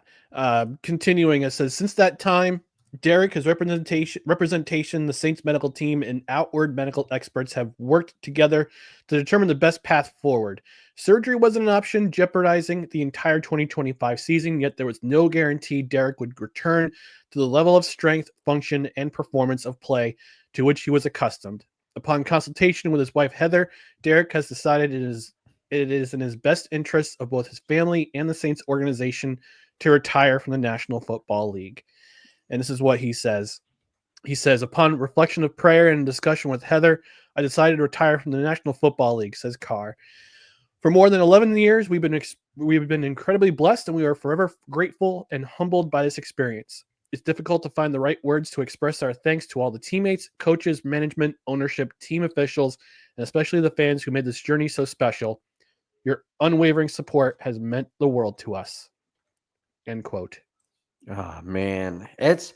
Continuing, it says, since that time, Derek, his representation, the Saints medical team, and outward medical experts have worked together to determine the best path forward. Surgery wasn't an option, jeopardizing the entire 2025 season, yet there was no guarantee Derek would return to the level of strength, function, and performance of play to which he was accustomed. Upon consultation with his wife, Heather, Derek has decided it is in his best interest of both his family and the Saints organization to retire from the National Football League. And this is what he says. He says, upon reflection of prayer and discussion with Heather, I decided to retire from the National Football League, says Carr. For more than 11 years, we've been incredibly blessed, and we are forever grateful and humbled by this experience. It's difficult to find the right words to express our thanks to all the teammates, coaches, management, ownership, team officials, and especially the fans who made this journey so special. Your unwavering support has meant the world to us. End quote. Oh, man. That's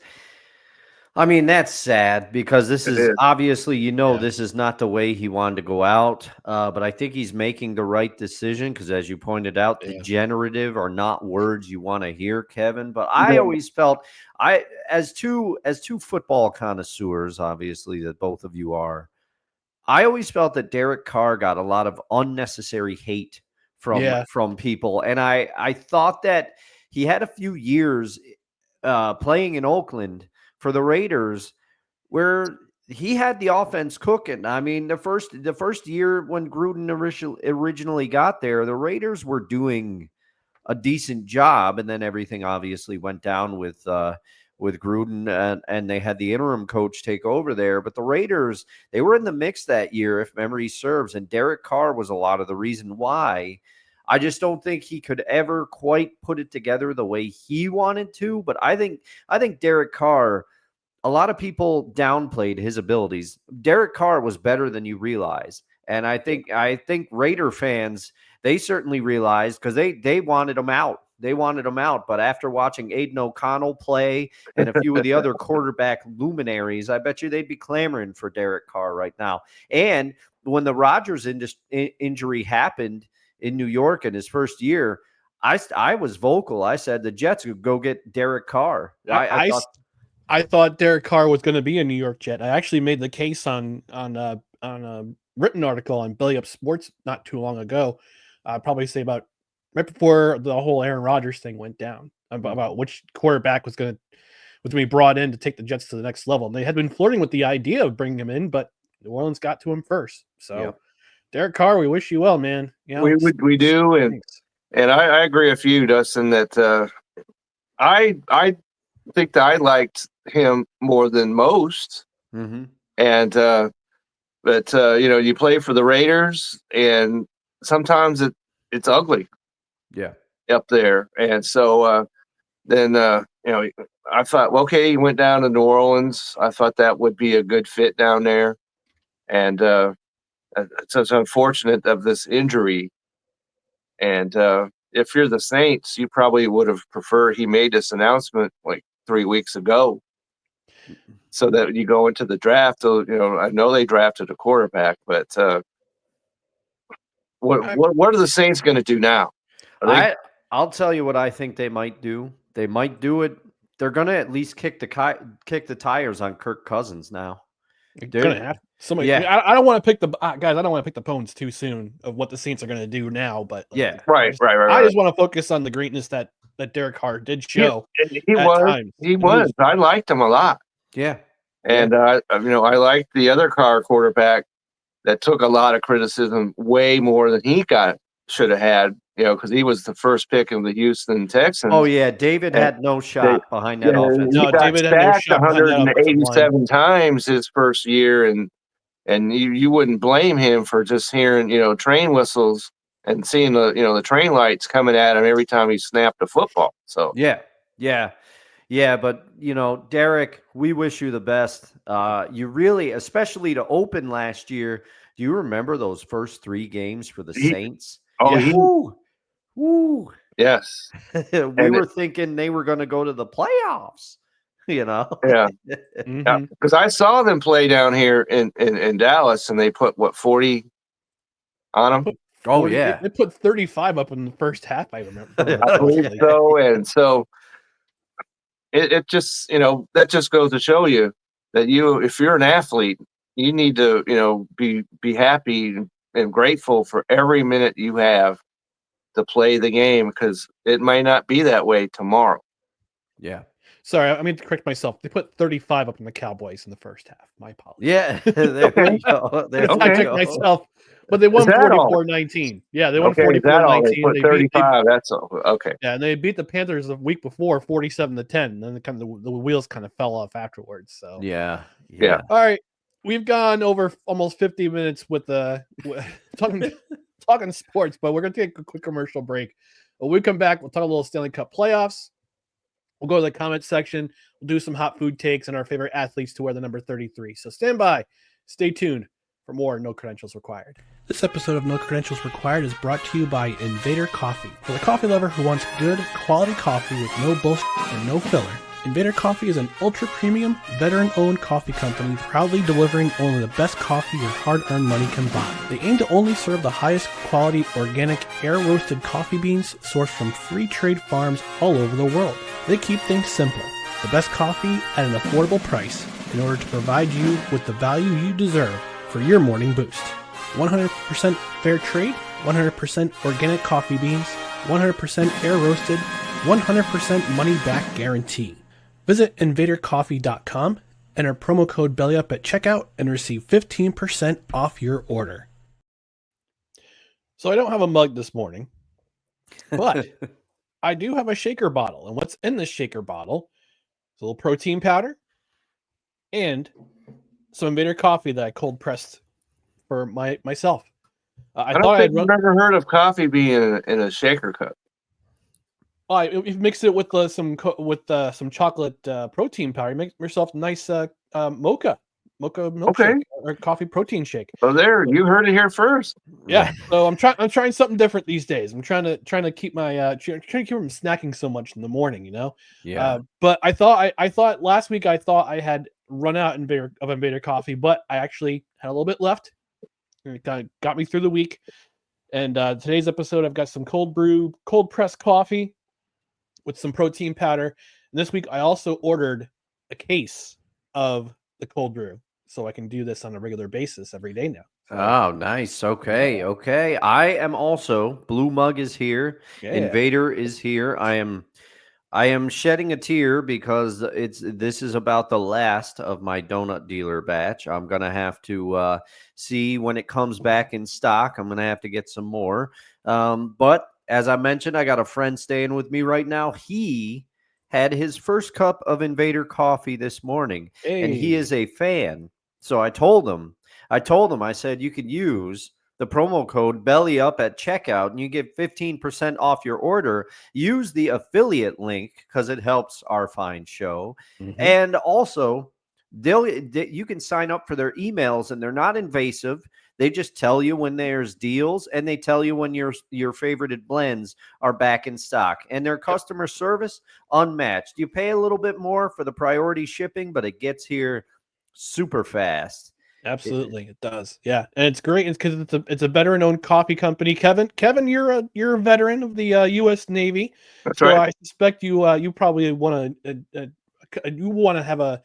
sad because this is obviously, this is not the way he wanted to go out. But I think he's making the right decision because, as you pointed out, degenerative are not words you want to hear, Kevin. But I always felt, as two football connoisseurs, obviously, that both of you are, I always felt that Derek Carr got a lot of unnecessary hate from people. And I thought that he had a few years playing in Oakland for the Raiders where he had the offense cooking. I mean, the first year when Gruden originally got there, the Raiders were doing a decent job, and then everything obviously went down with Gruden, and they had the interim coach take over there. But the Raiders, they were in the mix that year, if memory serves, and Derek Carr was a lot of the reason why. I just don't think he could ever quite put it together the way he wanted to. But I think Derek Carr, a lot of people downplayed his abilities. Derek Carr was better than you realize. And I think Raider fans, they certainly realized because they wanted him out. They wanted him out. But after watching Aiden O'Connell play and a few of the other quarterback luminaries, I bet you they'd be clamoring for Derek Carr right now. And when the Rodgers injury happened in New York in his first year, I was vocal. I said the Jets would go get Derek Carr. I thought Derek Carr was going to be a New York Jet. I actually made the case on a written article on Belly Up Sports not too long ago. Probably say about right before the whole Aaron Rodgers thing went down about which quarterback was going to be brought in to take the Jets to the next level. And they had been flirting with the idea of bringing him in, but New Orleans got to him first. So, Derek Carr, we wish you well, man. We do, and I agree with you, Dustin. That I think that I liked him more than most. Mm-hmm. And but you play for the Raiders, and sometimes it's ugly. Yeah, up there, and so then I thought, well, okay, he went down to New Orleans. I thought that would be a good fit down there, and it's unfortunate of this injury. And if you're the Saints, you probably would have preferred he made this announcement like 3 weeks ago, so that you go into the draft. I know they drafted a quarterback, but what are the Saints going to do now? I'll tell you what I think they might do. They might do it. They're going to at least kick the tires on Kirk Cousins now. They're going to have somebody. Yeah. I don't want to pick the guys. I don't want to pick the bones too soon of what the Saints are going to do now. But right. I just want to focus on the greatness that Derek Carr did show. He was. I liked him a lot. Yeah. And I liked the other Carr quarterback that took a lot of criticism, way more than he should have had. Because he was the first pick of the Houston Texans. Oh yeah, David had no shot behind that offense. No, David had no shot 187 times his first year, and you wouldn't blame him for just hearing train whistles and seeing the train lights coming at him every time he snapped a football. So yeah. But Derek, we wish you the best. You really, especially to open last year. Do you remember those first 3 games for the Saints? Woo. Yes. We were thinking they were going to go to the playoffs, Yeah. Because I saw them play down here in Dallas, and they put 40 on them. Oh yeah. They put 35 up in the first half, I remember. I believe so. And so it just, that just goes to show you that if you're an athlete, you need to, be happy and grateful for every minute you have to play the game, because it might not be that way tomorrow. Yeah. Sorry, I mean to correct myself. They put 35 up in the Cowboys in the first half. My apologies. Yeah. There you go. There I you checked go. myself. But they won that all? 44-19. Yeah, they won Okay, is that all? They 44-19. put 35. That's all. Okay. Yeah, and they beat the Panthers the week before 47-10. And then the wheels kind of fell off afterwards. So Yeah. Yeah. All right. We've gone over almost 50 minutes with talking sports, but we're gonna take a quick commercial break. When we come back, we'll talk a little Stanley Cup playoffs. We'll go to the comment section. We'll do some hot food takes and our favorite athletes to wear the number 33. So stand by. Stay tuned for more No Credentials Required. This episode of No Credentials Required is brought to you by Invader Coffee. For the coffee lover who wants good, quality coffee with no bullshit and no filler, Invader Coffee is an ultra-premium, veteran-owned coffee company proudly delivering only the best coffee your hard-earned money can buy. They aim to only serve the highest quality, organic, air-roasted coffee beans sourced from free trade farms all over the world. They keep things simple. The best coffee at an affordable price in order to provide you with the value you deserve for your morning boost. 100% fair trade, 100% organic coffee beans, 100% air-roasted, 100% money-back guarantee. Visit invadercoffee.com, enter promo code BELLYUP at checkout, and receive 15% off your order. So I don't have a mug this morning, but I do have a shaker bottle. And what's in this shaker bottle is a little protein powder and some Invader coffee that I cold pressed for myself. I don't thought think I'd I've never heard of coffee being in a shaker cup. If mix it with some chocolate protein powder, make yourself a nice mocha milkshake, Okay. or coffee protein shake. So there, you heard it here first. Yeah. So I'm trying something different these days. I'm trying to keep my trying to keep from snacking so much in the morning, Yeah. But I thought last week I had run out of Invader coffee, but I actually had a little bit left. It kind of got me through the week. And today's episode, I've got some cold pressed coffee with some protein powder. And this week, I also ordered a case of the cold brew, so I can do this on a regular basis every day now. Oh, nice. Okay. Okay. I am also, Blue Mug is here. Yeah. Invader is here. I am shedding a tear because this is about the last of my donut dealer batch. I'm going to have to see when it comes back in stock. I'm going to have to get some more. But as I mentioned, I got a friend staying with me right now. He had his first cup of Invader coffee this morning, and he is a fan. So I told him, I said, you could use the promo code BELLYUP at checkout and you get 15% off your order. Use the affiliate link because it helps our fine show. Mm-hmm. And also, you can sign up for their emails, and they're not invasive. They just tell you when there's deals, and they tell you when your favorited blends are back in stock. And their customer service, unmatched. You pay a little bit more for the priority shipping, but it gets here super fast. Absolutely, it does. Yeah, and it's great. It's because it's a veteran-owned coffee company. Kevin, you're a veteran of the U.S. Navy. That's so right. I suspect you probably want to have a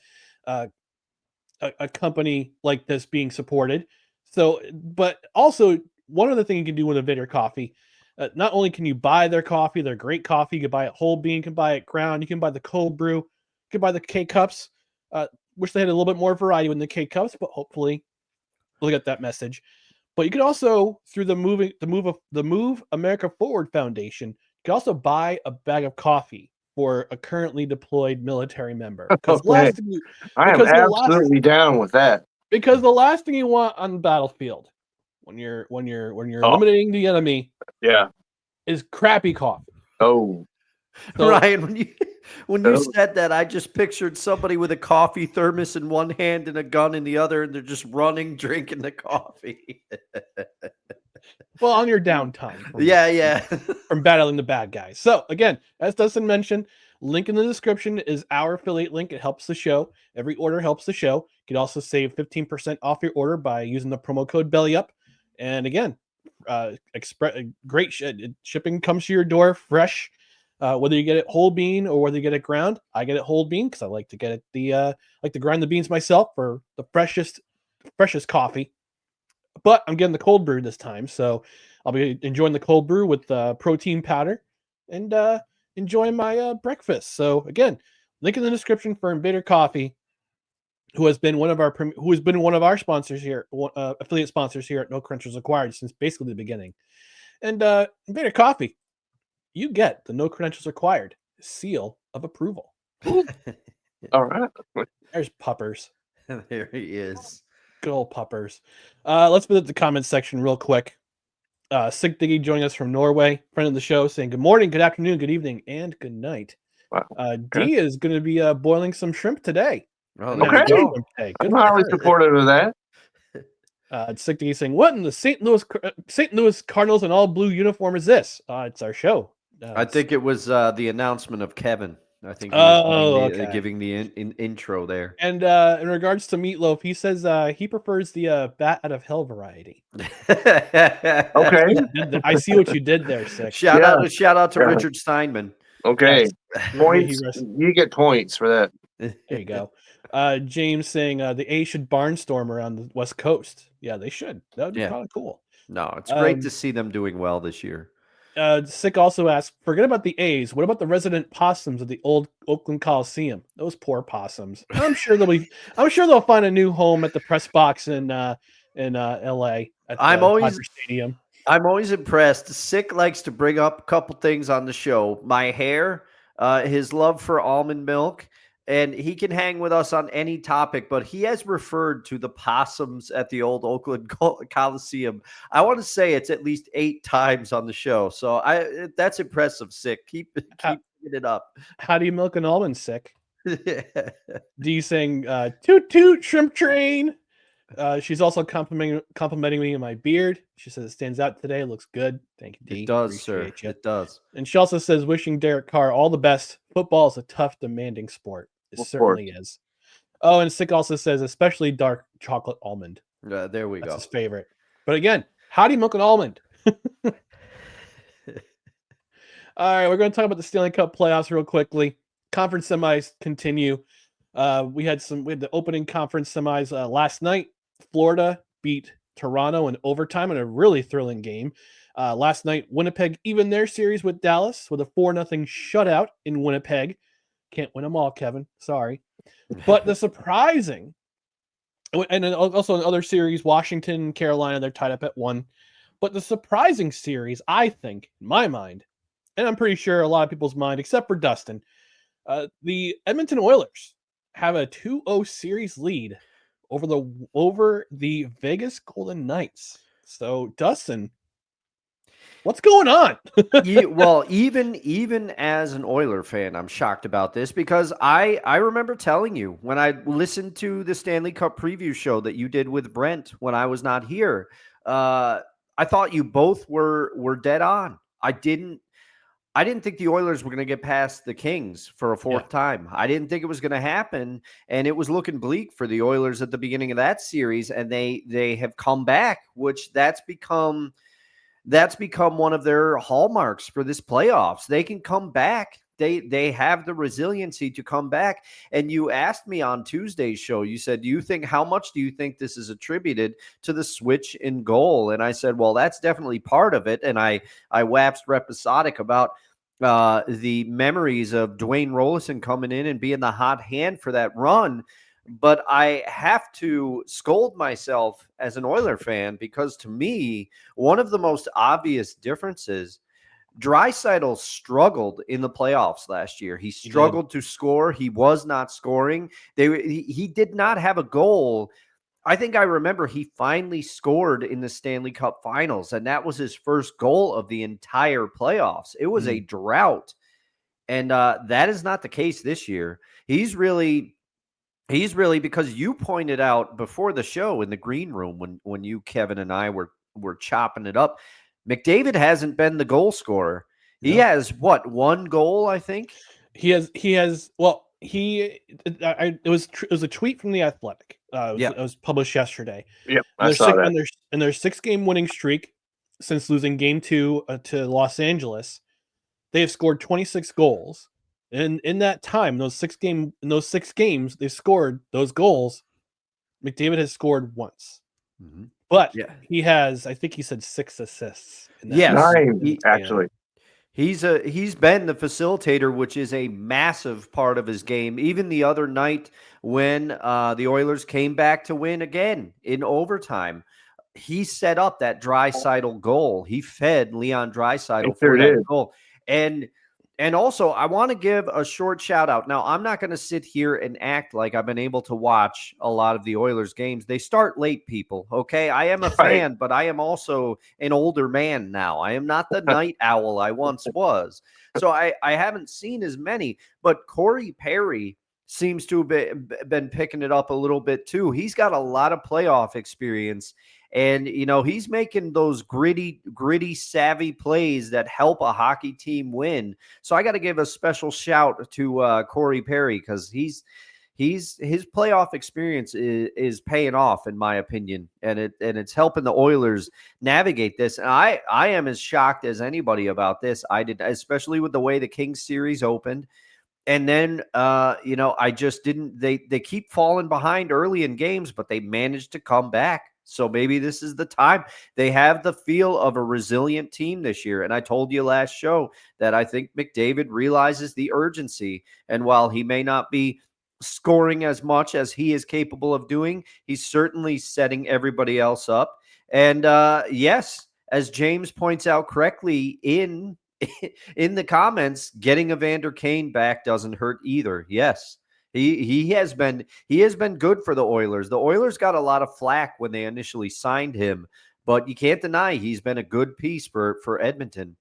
company like this being supported. So, but also one other thing you can do with Invader coffee, not only can you buy their coffee, their great coffee, you can buy it whole bean, you can buy it ground, you can buy the cold brew, you can buy the K cups. Wish they had a little bit more variety with the K cups, but hopefully we'll get that message. But you could also, through the Move America Forward Foundation, you can also buy a bag of coffee for a currently deployed military member. Okay. I am absolutely down with that. Because the last thing you want on the battlefield when you're eliminating the enemy, is crappy coffee. So, Ryan, when you said that, I just pictured somebody with a coffee thermos in one hand and a gun in the other, and they're just running, drinking the coffee. Well, on your downtime. From battling the bad guys. So, again, as Dustin mentioned, link in the description is our affiliate link. It helps the show. Every order helps the show. You can also save 15% off your order by using the promo code BELLYUP. And again, great shipping comes to your door fresh. Whether you get it whole bean or whether you get it ground, I get it whole bean because I like to get it like to grind the beans myself for the freshest coffee. But I'm getting the cold brew this time, so I'll be enjoying the cold brew with protein powder and enjoying my breakfast. So again, link in the description for Invader Coffee, who has been one of our sponsors here, affiliate sponsors here at No Credentials Required since basically the beginning. And Invader Coffee, you get the No Credentials Required seal of approval. All right. There's Puppers. There he is. Good old Puppers. Let's visit the comments section real quick. Sig Diggy joining us from Norway, friend of the show, saying good morning, good afternoon, good evening, and good night. Wow. D is going to be boiling some shrimp today. Oh, Okay. Good I'm for highly her. supportive of that. Sig Diggy saying, what in the St. Louis Cardinals in all blue uniform is this? It's our show. I think it was the announcement of Kevin. I think he was giving the intro there. And in regards to Meatloaf, he says he prefers the Bat Out of Hell variety. Okay. I see what you did there, Sick. Shout out to Richard Steinman. Okay. Yes. Points. You get points for that. There you go. James saying the A should barnstorm around the West Coast. Yeah, they should. That would be probably cool. No, it's great to see them doing well this year. Sick also asked, forget about the A's. What about the resident possums at the old Oakland Coliseum? Those poor possums. I'm sure they'll find a new home at the press box in LA at the Dodger Stadium. I'm always impressed. Sick likes to bring up a couple things on the show. My hair, his love for almond milk, and he can hang with us on any topic, but he has referred to the possums at the old Oakland Coliseum. I want to say it's at least 8 times on the show. So that's impressive, Sick. Keep it up. How do you milk an almond, Sick? Do you sing toot toot shrimp train? She's also complimenting me on my beard. She says it stands out today. It looks good. Thank you, D. It does, Appreciate sir. you. It does. And she also says, wishing Derek Carr all the best. Football is a tough, demanding sport. It certainly is. Oh, and Sick also says, especially dark chocolate almond. There we go. That's his favorite. But again, how do you milk an almond? All right, we're going to talk about the Stanley Cup playoffs real quickly. Conference semis continue. We had the opening conference semis last night. Florida beat Toronto in overtime in a really thrilling game. Last night, Winnipeg evened their series with Dallas with a 4-0 shutout in Winnipeg. Can't win them all, Kevin. Sorry. But the surprising, and then also in other series, Washington and Carolina, they're tied up at 1. But the surprising series, I think, in my mind, and I'm pretty sure a lot of people's mind, except for Dustin, the Edmonton Oilers have a 2-0 series lead over the Vegas Golden Knights. So, Dustin, what's going on? Well, even as an Oiler fan, I'm shocked about this because I remember telling you when I listened to the Stanley Cup preview show that you did with Brent when I was not here. I thought you both were dead on. I didn't think the Oilers were going to get past the Kings for a fourth time. I didn't think it was going to happen, and it was looking bleak for the Oilers at the beginning of that series, and they have come back, which that's become one of their hallmarks for this playoffs. They can come back. They have the resiliency to come back. And you asked me on Tuesday's show, you said, how much do you think this is attributed to the switch in goal? And I said, well, that's definitely part of it. And I waxed episodic about the memories of Dwayne Rollison coming in and being the hot hand for that run. But I have to scold myself as an Oiler fan because to me, one of the most obvious differences, Draisaitl struggled in the playoffs last year. He struggled to score. He was not scoring. He did not have a goal. I think I remember he finally scored in the Stanley Cup Finals, and that was his first goal of the entire playoffs. It was a drought, and that is not the case this year. He's really, because you pointed out before the show in the green room when you, Kevin, and I were chopping it up, McDavid hasn't been the goal scorer. No. He has one goal, I think. It was a tweet from The Athletic. It was published yesterday. Yeah, I saw that. And their 6-game winning streak since losing game 2 to Los Angeles. they have scored 26 goals. And in that time, in those six games, they scored those goals. McDavid has scored once. Mhm. But Yeah. he has, I think he said 6 assists. In that Yes. time. 9, actually. He's been the facilitator, which is a massive part of his game. Even the other night when the Oilers came back to win again in overtime, he set up that Draisaitl goal. He fed Leon Draisaitl He for sure that did. goal. And also, I want to give a short shout out. Now, I'm not going to sit here and act like I've been able to watch a lot of the Oilers games. They start late, people. Okay. I am a fan, but I am also an older man now. I am not the night owl I once was. So I haven't seen as many, but Corey Perry seems to have been picking it up a little bit too. He's got a lot of playoff experience. And, he's making those gritty, savvy plays that help a hockey team win. So I got to give a special shout to Corey Perry because his playoff experience is paying off, in my opinion, and it's helping the Oilers navigate this. And I am as shocked as anybody about this. I did, especially with the way the Kings series opened. And then, I just didn't. They keep falling behind early in games, but they managed to come back. So maybe this is the time. They have the feel of a resilient team this year. And I told you last show that I think McDavid realizes the urgency. And while he may not be scoring as much as he is capable of doing, he's certainly setting everybody else up. And yes, as James points out correctly in the comments, getting Evander Kane back doesn't hurt either. Yes. He has been good for the Oilers. The Oilers got a lot of flack when they initially signed him, but you can't deny he's been a good piece for Edmonton.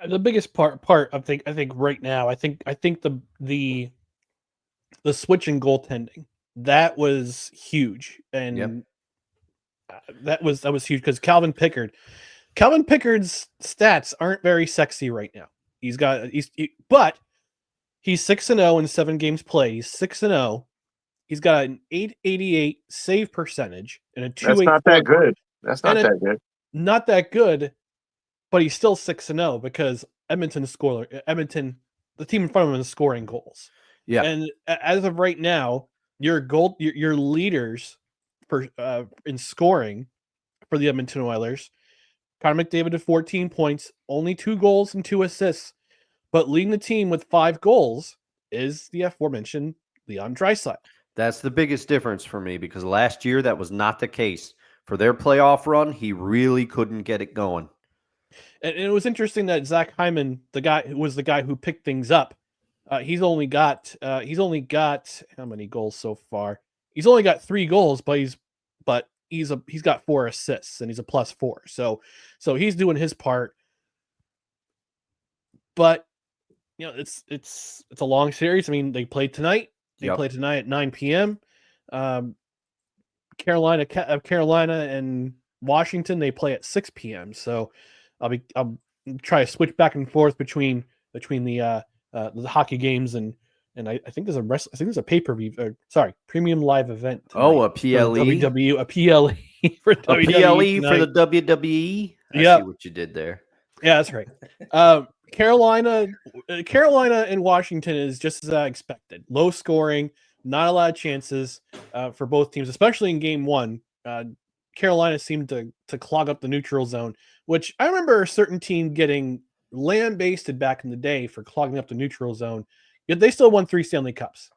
The biggest part I think right now, I think the switch in goaltending, that was huge. And that was huge because Calvin Pickard's stats aren't very sexy right now. But he's 6-0 in 7 games played. He's 6-0. He's got an 888 save percentage and a 284. That's not that good. That's not that good. Not that good, but he's still 6-0 because Edmonton, the team in front of him, is scoring goals. Yeah. And as of right now, your leaders in scoring for the Edmonton Oilers, Connor McDavid at 14 points, only 2 goals and 2 assists. But leading the team with 5 goals is the aforementioned Leon Draisaitl. That's the biggest difference for me because last year that was not the case. For their playoff run, he really couldn't get it going. And it was interesting that Zach Hyman, the guy who picked things up, he's only got how many goals so far? He's only got 3 goals, but he's got 4 assists and he's a +4. So he's doing his part. But it's a long series. I mean, they played tonight. They played tonight at 9 p.m. Carolina and Washington, they play at 6 p.m. So I'll try to switch back and forth between the hockey games and I think there's a pay-per-view. Premium live event. Oh, a PLE. A PLE for WWE. A PLE for the WWE. I see what you did there. Yeah, that's right. Carolina and Washington is just as I expected. Low scoring, not a lot of chances for both teams, especially in game 1. Carolina seemed to clog up the neutral zone, which I remember a certain team getting land-basted back in the day for clogging up the neutral zone, yet they still won 3 Stanley Cups.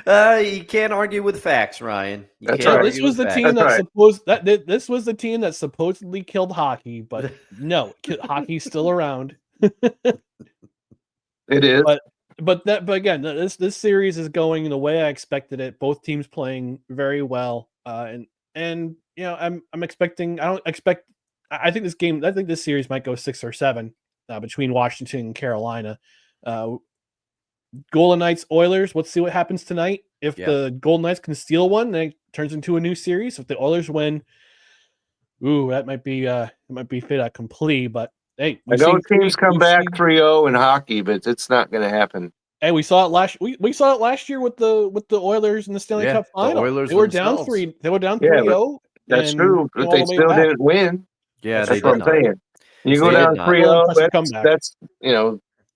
You can't argue with facts, Ryan. That's right. This was the team this was the team that supposedly killed hockey, but no, hockey's still around. It is. But again, this series is going the way I expected it. Both teams playing very well, and I'm expecting. I think this series might go 6 or 7 between Washington and Carolina. Golden Knights Oilers. Let's see what happens tonight. If the Golden Knights can steal one, then it turns into a new series. If the Oilers win, that might be fait accompli. But hey, I know teams come back 3-0 in hockey, but it's not going to happen. Hey, we saw it we saw it last year with the Oilers in the Stanley Cup final. The Oilers they were down 3-0. That's and true. came But all they the way still back. didn't win. Yeah, That's they That's what did I'm not. saying. You go They did down not. 3-0, Impressive comeback. that's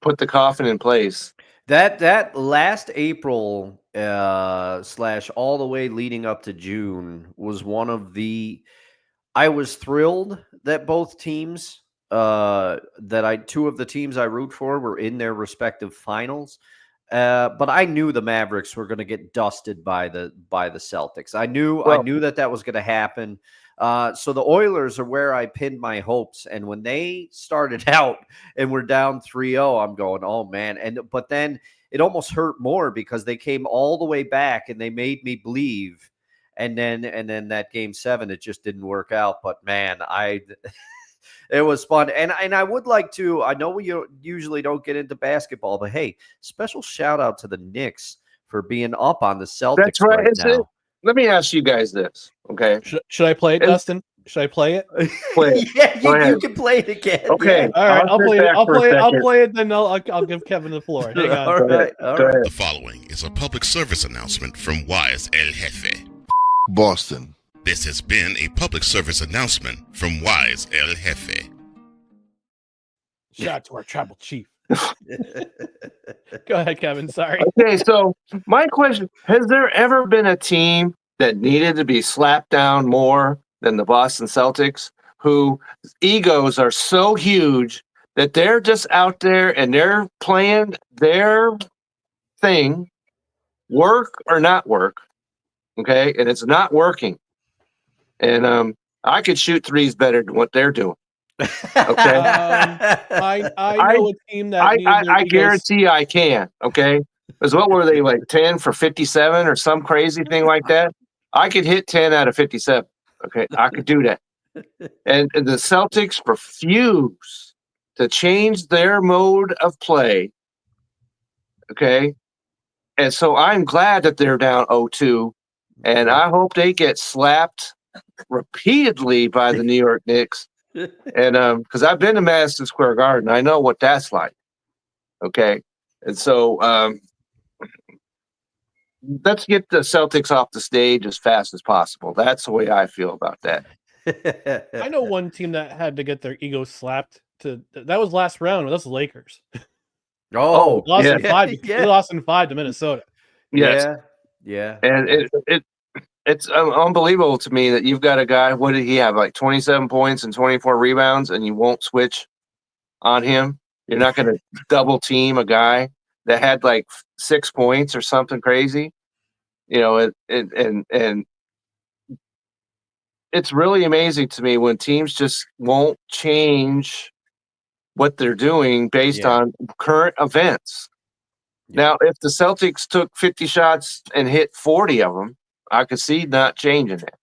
put the coffin in place. That last April slash all the way leading up to June was one of the. I was thrilled that both teams two of the teams I root for were in their respective finals. But I knew the Mavericks were going to get dusted by the Celtics. I knew that was going to happen. So the Oilers are where I pinned my hopes. And when they started out and were down 3-0, I'm going, oh man. But then it almost hurt more because they came all the way back and they made me believe. And then that game 7, it just didn't work out. But man, it was fun. And I would like to, I know we usually don't get into basketball, but hey, special shout out to the Knicks for being up on the Celtics That's right. right now. Let me ask you guys this, okay? Should I play it, Dustin? Should I play it? Play it. Yeah, Go you ahead. can play it again. Okay. Yeah. All right, I'll sit play it. back I'll for a play it. I'll second. play it. Then I'll give Kevin the floor. Hang on. All right. All Go right. ahead. The following is a public service announcement from Wise El Jefe. Boston. This has been a public service announcement from Wise El Jefe. Shout out to our tribal chief. Go ahead, Kevin. Sorry. Okay, so my question, has there ever been a team that needed to be slapped down more than the Boston Celtics, whose egos are so huge that they're just out there and they're playing their thing, work or not work, okay? And it's not working. And I could shoot threes better than what they're doing. Okay. I know a team that needed their I egos. guarantee I can. Okay. Because what were they, like 10 for 57 or some crazy thing like that? I could hit 10 out of 57. Okay. I could do that. And the Celtics refuse to change their mode of play. Okay. And so I'm glad that they're down 0-2. And I hope they get slapped repeatedly by the New York Knicks. And because I've been to Madison Square Garden, I know what that's like. Okay. And so let's get the Celtics off the stage as fast as possible. That's the way I feel about that. I know one team that had to get their egos slapped. That was last round. That's the Lakers. Oh, Lost yeah. in 5. They lost in 5 to Minnesota. Yes. Yeah. And it's unbelievable to me that you've got a guy, what did he have, like 27 points and 24 rebounds, and you won't switch on him? You're not going to double team a guy that had like 6 points or something crazy, and it's really amazing to me when teams just won't change what they're doing based on current events. Now, if the Celtics took 50 shots and hit 40 of them, I could see not changing it.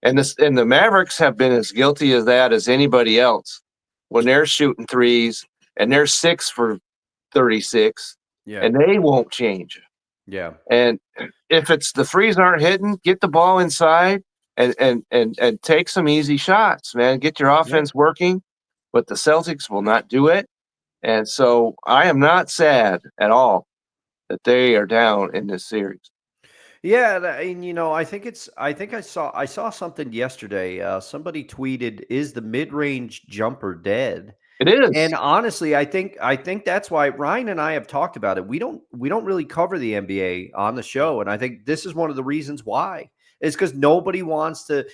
And the Mavericks have been as guilty of that as anybody else when they're shooting threes and they're 6 for 36 and they won't change. Yeah. And if it's the threes aren't hitting, get the ball inside and take some easy shots, man. Get your offense working, but the Celtics will not do it. And so I am not sad at all that they are down in this series. Yeah, and I think I saw something yesterday. Somebody tweeted, "Is the mid-range jumper dead?" It is. And honestly, I think that's why Ryan and I have talked about it. We don't really cover the NBA on the show, and I think this is one of the reasons why. It's because nobody wants to.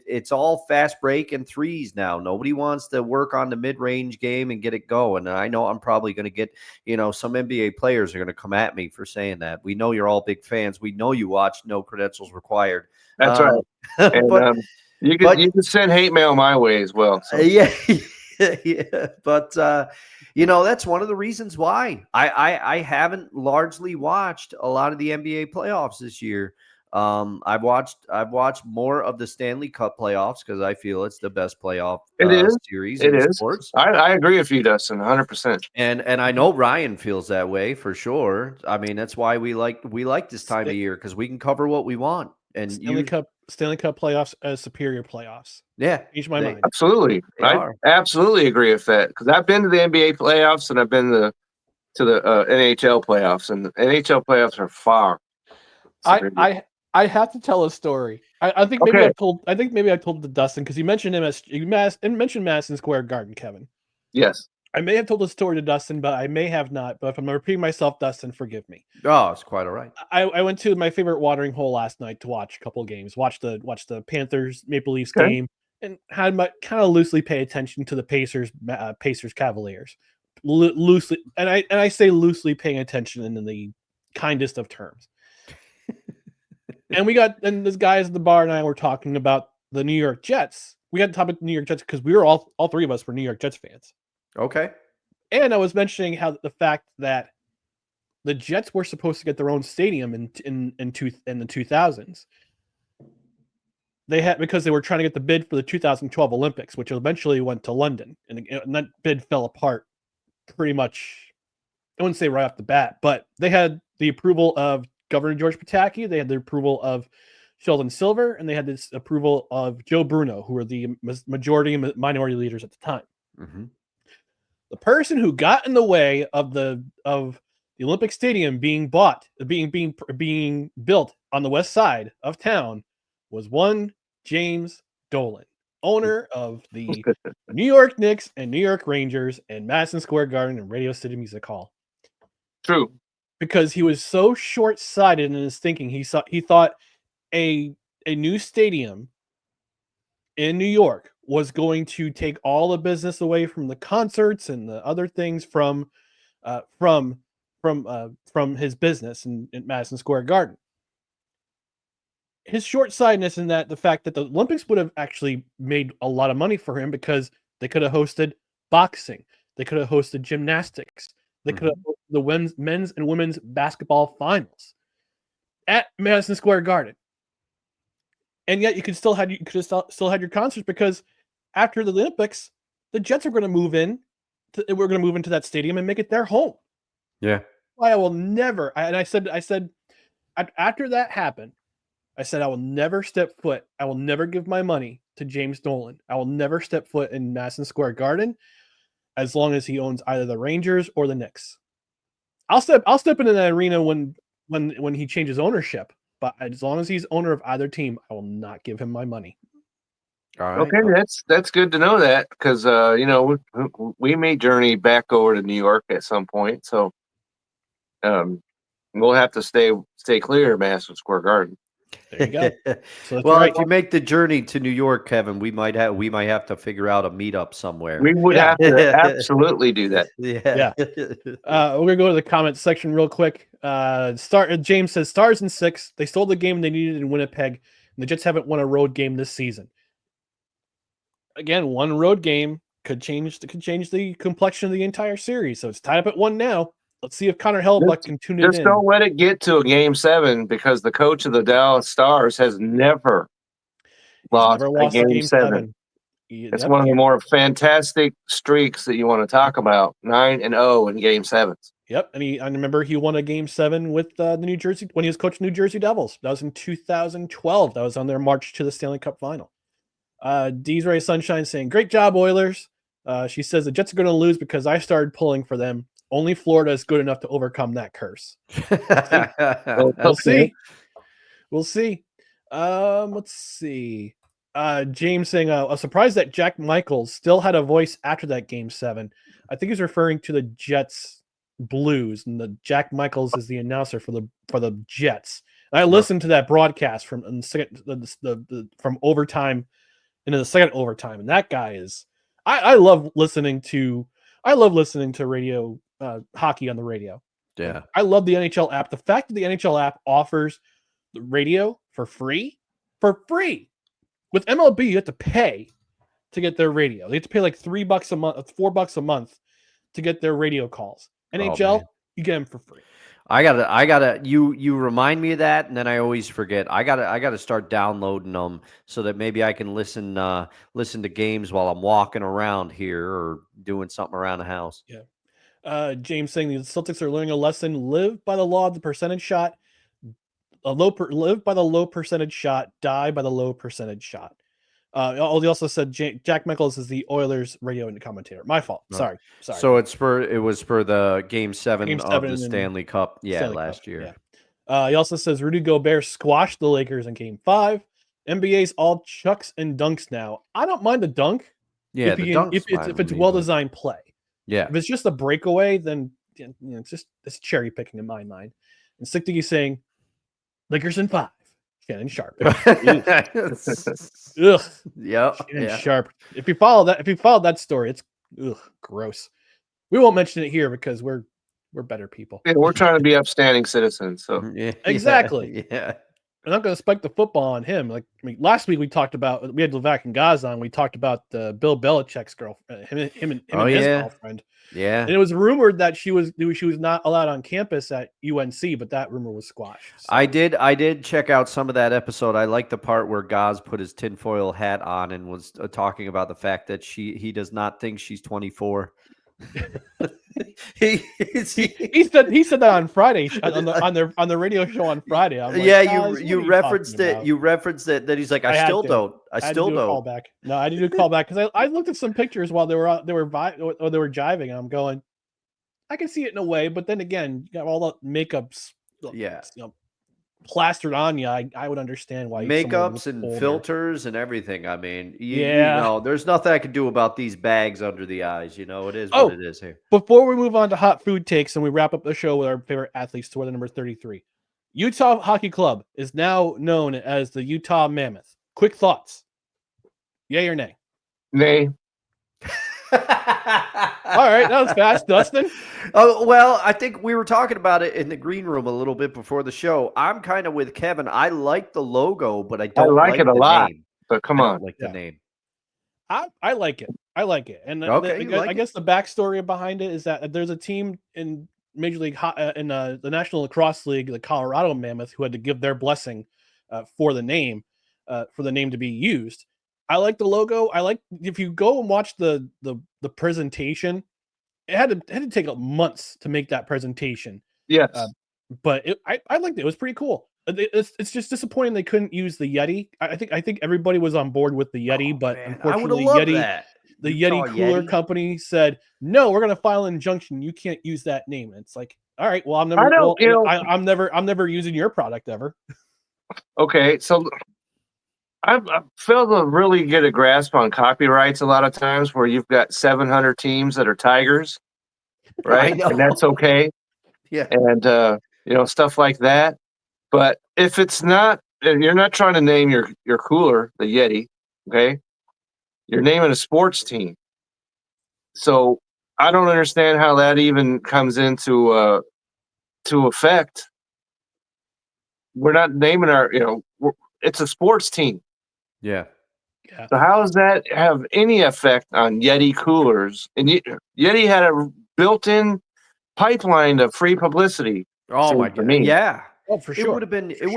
It's all fast break and threes now. Nobody wants to work on the mid-range game and get it going. And I know I'm probably going to get, some NBA players are going to come at me for saying that. We know you're all big fans. We know you watch No Credentials Required. That's right. And you can send hate mail my way as well. So. Yeah. But that's one of the reasons why I haven't largely watched a lot of the NBA playoffs this year. I've watched more of the Stanley Cup playoffs because I feel it's the best playoff series in sports. I agree with you, Dustin, 100%. And I know Ryan feels that way for sure. I mean, that's why we like this time of year because we can cover what we want. And Stanley Cup playoffs as superior playoffs. Yeah, Change my mind. Absolutely, I absolutely agree with that because I've been to the NBA playoffs and I've been to the NHL playoffs, and the NHL playoffs are far. I I have to tell a story. I think maybe Okay. I told the Dustin because you mentioned him mentioned Madison Square Garden, Kevin. Yes. I may have told the story to Dustin, but I may have not. But if I'm repeating myself, Dustin, forgive me. Oh, it's quite all right. I went to my favorite watering hole last night to watch a couple of games. Watch the Panthers Maple Leafs Okay. game, and had my kind of loosely pay attention to the Pacers Cavaliers. Loosely, and I say loosely paying attention in the kindest of terms. And this guys at the bar and I were talking about the New York Jets. We got to talk about the New York Jets because we were all three of us were New York Jets fans. Okay. And I was mentioning how the fact that the Jets were supposed to get their own stadium in the 2000s. They had because they were trying to get the bid for the 2012 Olympics, which eventually went to London, and that bid fell apart pretty much. I wouldn't say right off the bat, but they had the approval of Governor George Pataki, they had the approval of Sheldon Silver, and they had this approval of Joe Bruno, who were the majority and minority leaders at the time. Mm-hmm. The person who got in the way of the Olympic Stadium being built on the west side of town was one James Dolan, owner of the New York Knicks and New York Rangers and Madison Square Garden and Radio City Music Hall. True. Because he was so short-sighted in his thinking, he thought a new stadium in New York was going to take all the business away from the concerts and the other things from his business in Madison Square Garden. His short-sightedness in that the fact that the Olympics would have actually made a lot of money for him because they could have hosted boxing, they could have hosted gymnastics, they could have hosted the men's and women's basketball finals at Madison Square Garden. And yet you could still had your concerts because after the Olympics, the Jets are going to move in. We're going to move into that stadium and make it their home. Yeah. Why I will never. I said after that happened, I said I will never step foot. I will never give my money to James Dolan. I will never step foot in Madison Square Garden as long as he owns either the Rangers or the Knicks. I'll step into that arena when he changes ownership. But as long as he's owner of either team, I will not give him my money. All right. Okay, that's good to know that because we may journey back over to New York at some point, so we'll have to stay clear of Madison Square Garden. There you go. So well, right. if you make the journey to New York, Kevin, we might have to figure out a meetup somewhere. We would have to absolutely do that. Yeah. We're gonna go to the comments section real quick. James says Stars in 6. They stole the game they needed in Winnipeg, and the Jets haven't won a road game this season. Again, one road game could change the complexion of the entire series. So it's tied up at 1 now. Let's see if Connor Hellebuck can tune it in. Just don't let it get to a game 7 because the coach of the Dallas Stars has never lost a game 7. It's one of the more fantastic streaks that you want to talk about. 9-0 in game 7s. Yep, and I remember he won a game 7 with the New Jersey when he was coaching New Jersey Devils. That was in 2012. That was on their march to the Stanley Cup final. D's Ray Sunshine saying, "Great job, Oilers." She says the Jets are going to lose because I started pulling for them. Only Florida is good enough to overcome that curse. We'll see. We'll see. Let's see. James saying, "I'm surprised that Jack Michaels still had a voice after that game 7. I think he's referring to the Jets Blues, and the Jack Michaels is the announcer for the Jets. And I listened to that broadcast from from overtime into the second overtime, and that guy is. I love listening to radio hockey on the radio. Yeah, I love the NHL app. The fact that the NHL app offers the radio for free. With MLB, you have to pay to get their radio. They have to pay like $3 a month, $4 a month to get their radio calls. NHL, you get them for free. I gotta. You remind me of that, and then I always forget. I gotta start downloading them so that maybe I can listen to games while I'm walking around here or doing something around the house. Yeah. James saying the Celtics are learning a lesson: live by the law of the percentage shot. Live by the low percentage shot. Die by the low percentage shot. He also said Jack Michaels is the Oilers radio commentator. My fault. Sorry. So it was for the game 7 of the Stanley Cup. Yeah, last year. He also says Rudy Gobert squashed the Lakers in Game 5. NBA's all chucks and dunks now. I don't mind the dunk. Yeah, if the you can, dunk's fine if with it's me, well but- designed play. Yeah. If it's just a breakaway, then it's cherry picking in my mind. And Sick saying Lakers in 5. Shannon Sharp. Ugh. Yeah. Shannon Sharp. If you follow that story, it's gross. We won't mention it here because we're better people. Yeah, we're trying to be upstanding citizens. So Yeah. Exactly. Yeah. I'm not going to spike the football on him. Like last week, we had Levac and Gaz on. We talked about Bill Belichick's girlfriend, him and his girlfriend. Yeah. And it was rumored that she was not allowed on campus at UNC, but that rumor was squashed. So. I did check out some of that episode. I like the part where Gaz put his tinfoil hat on and was talking about the fact that he does not think she's 24. he said that on Friday on the radio show on Friday. I'm like, yeah, you referenced it. You referenced it that he's like, I still don't. I still don't. Call back. No, I didn't do a call back because I looked at some pictures while they were jiving, and I'm going, I can see it in a way, but then again, you got all the makeups, plastered on you. I would understand why makeups and filters and everything. I mean, there's nothing I can do about these bags under the eyes. It is what it is here. Before we move on to hot food takes and we wrap up the show with our favorite athletes to wear the number 33, Utah Hockey Club is now known as the Utah Mammoth. Quick thoughts. Yay or nay? Nay. All right, that was fast, Dustin. Oh, well, I think we were talking about it in the green room a little bit before the show. I'm kind of with Kevin. I like the logo, but I don't like it a lot. Name. But come on, the name. I like it. And I guess the backstory behind it is that there's a team in Major League in the National Lacrosse League, the Colorado Mammoth, who had to give their blessing for the name to be used. I like the logo. I like if you go and watch the presentation, it had to take months to make that presentation. Yes, but I liked it. It was pretty cool. It's just disappointing they couldn't use the Yeti. I think everybody was on board with the Yeti, but unfortunately, the Yeti cooler company said no. We're going to file an injunction. You can't use that name. And it's like, all right, well, I'm never using your product ever. Okay, so I've failed to really get a grasp on copyrights a lot of times where you've got 700 teams that are Tigers, right? And that's okay. Yeah. And, stuff like that. But if it's not, and you're not trying to name your cooler, the Yeti, okay? You're naming a sports team. So I don't understand how that even comes into to effect. We're not naming it's a sports team. Yeah. So how does that have any effect on Yeti coolers? And Yeti had a built-in pipeline of free publicity. Oh my God! Yeah. Oh, for sure. It would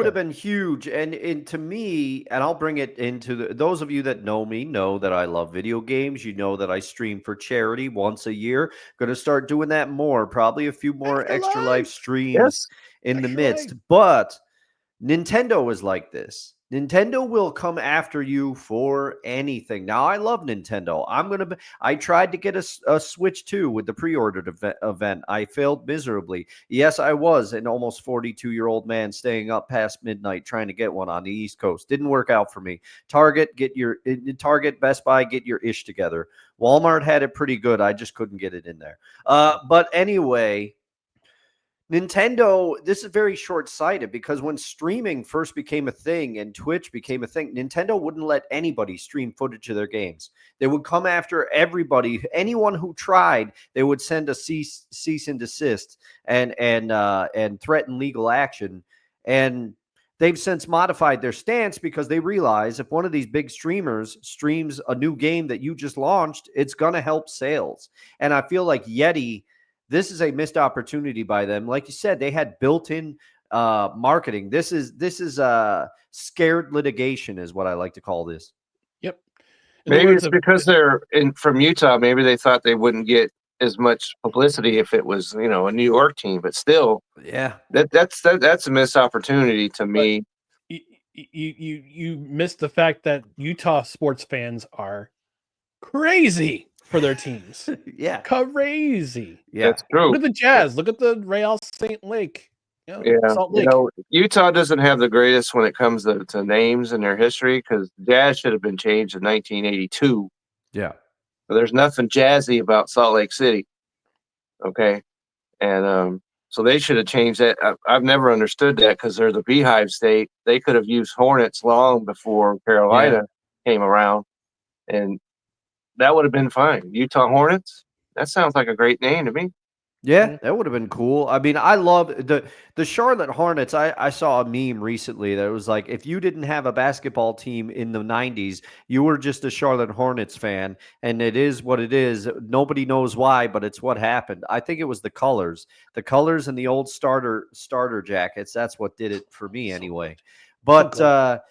have been huge. And to me, and I'll bring it into those of you that know me know that I love video games. You know that I stream for charity once a year. Going to start doing that more. Probably a few more extra live streams in the midst. But Nintendo is like this. Nintendo will come after you for anything. Now, I love Nintendo. I tried to get a Switch 2 with the pre-ordered event. I failed miserably. Yes, I was an almost 42-year-old man staying up past midnight trying to get one on the East Coast. Didn't work out for me. Target, Best Buy, get your ish together. Walmart had it pretty good. I just couldn't get it in there. But anyway, Nintendo, this is very short-sighted because when streaming first became a thing and Twitch became a thing, Nintendo wouldn't let anybody stream footage of their games. They would come after everybody. Anyone who tried, they would send a cease and desist and threaten legal action. And they've since modified their stance because they realize if one of these big streamers streams a new game that you just launched, it's going to help sales. And I feel like Yeti, this is a missed opportunity by them. Like you said, they had built-in marketing. This is scared litigation is what I like to call this. Yep. Maybe it's because they're from Utah. Maybe they thought they wouldn't get as much publicity if it was, a New York team. But still, yeah, that's a missed opportunity to me. You missed the fact that Utah sports fans are crazy for their teams. Yeah. Crazy. Yeah. That's true. Look at the Jazz. Look at the Real St. Lake. Yeah, Salt Lake. Utah doesn't have the greatest when it comes to names in their history because Jazz should have been changed in 1982. Yeah. But there's nothing jazzy about Salt Lake City. Okay. And so they should have changed that. I've never understood that because they're the Beehive State. They could have used Hornets long before Carolina came around, and that would have been fine. Utah Hornets? That sounds like a great name to me. Yeah, that would have been cool. I mean, I love the Charlotte Hornets. I saw a meme recently that was like, if you didn't have a basketball team in the 90s, you were just a Charlotte Hornets fan, and it is what it is. Nobody knows why, but it's what happened. I think it was the colors and the old starter jackets. That's what did it for me anyway. But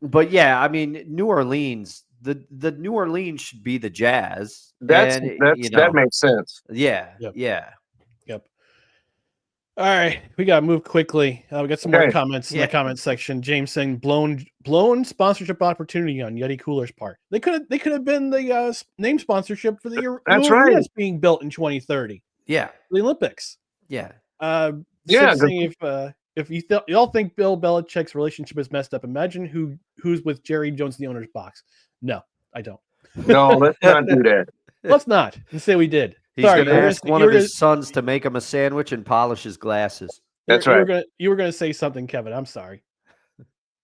but yeah, I mean, New Orleans. The New Orleans should be the Jazz. That makes sense. Yeah, Yep. yeah. Yep. All right, we gotta move quickly. We got some more comments in the comment section. James saying blown sponsorship opportunity on Yeti Cooler's part. They could have been the name sponsorship for the That's new right. arenas being built in 2030. Yeah, the Olympics. Yeah. Saying if y'all think Bill Belichick's relationship is messed up, imagine who's with Jerry Jones in the owner's box. No, I don't. No, let's not do that. Let's not. Let's say we did. He's going to ask one of his sons to make him a sandwich and polish his glasses. That's right. You were going to say something, Kevin. I'm sorry.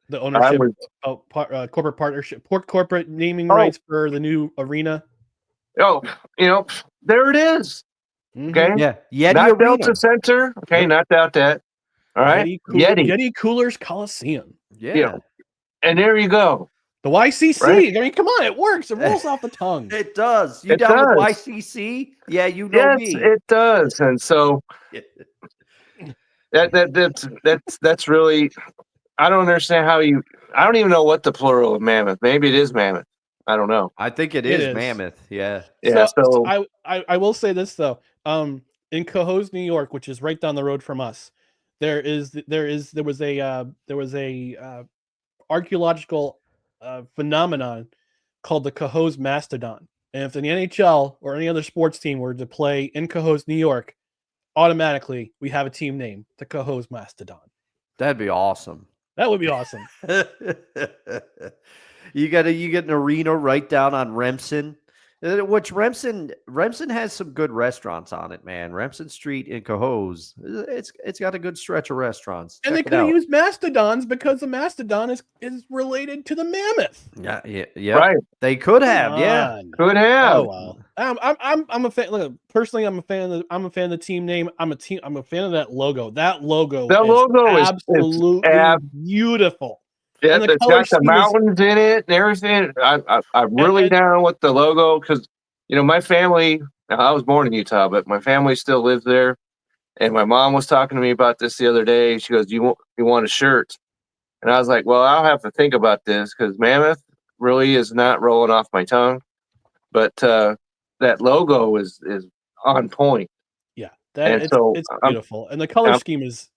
The ownership, corporate partnership, corporate naming rights for the new arena. Oh, there it is. Okay. Yeah. Yeti not Arena. Delta Center. Okay. Yep. Not doubt that. All right. Yeti Coolers Coliseum. Yeah. And there you go. The YCC. Right? I mean, come on, it works. It rolls off the tongue. It does. You down with YCC? Yeah, you know me. Yes, it does. And so that's really. I don't understand how you. I don't even know what the plural of mammoth. Maybe it is mammoth. I don't know. I think it is mammoth. Yeah. Yeah. So I will say this though. In Cohoes, New York, which is right down the road from us, there was a archaeological phenomenon called the Cohoes Mastodon. And if the NHL or any other sports team were to play in Cohoes, New York, automatically we have a team name, the Cohoes Mastodon. That'd be awesome. That would be awesome. You get an arena right down on Remsen, which Remsen has some good restaurants on it, man. Remsen Street in Cohoes, it's got a good stretch of restaurants. And they could have used mastodons because the mastodon is related to the mammoth. Yeah, right. They could have, yeah, could have. Oh wow. I'm a fan. Look, personally, I'm a fan of the team name. I'm a fan of that logo. That logo is absolutely beautiful. Yeah, it's got the mountains in it and everything. I'm really down with the logo because, my family, I was born in Utah, but my family still lives there. And my mom was talking to me about this the other day. She goes, you want a shirt? And I was like, well, I'll have to think about this because Mammoth really is not rolling off my tongue. But that logo is on point. It's beautiful, and the color scheme is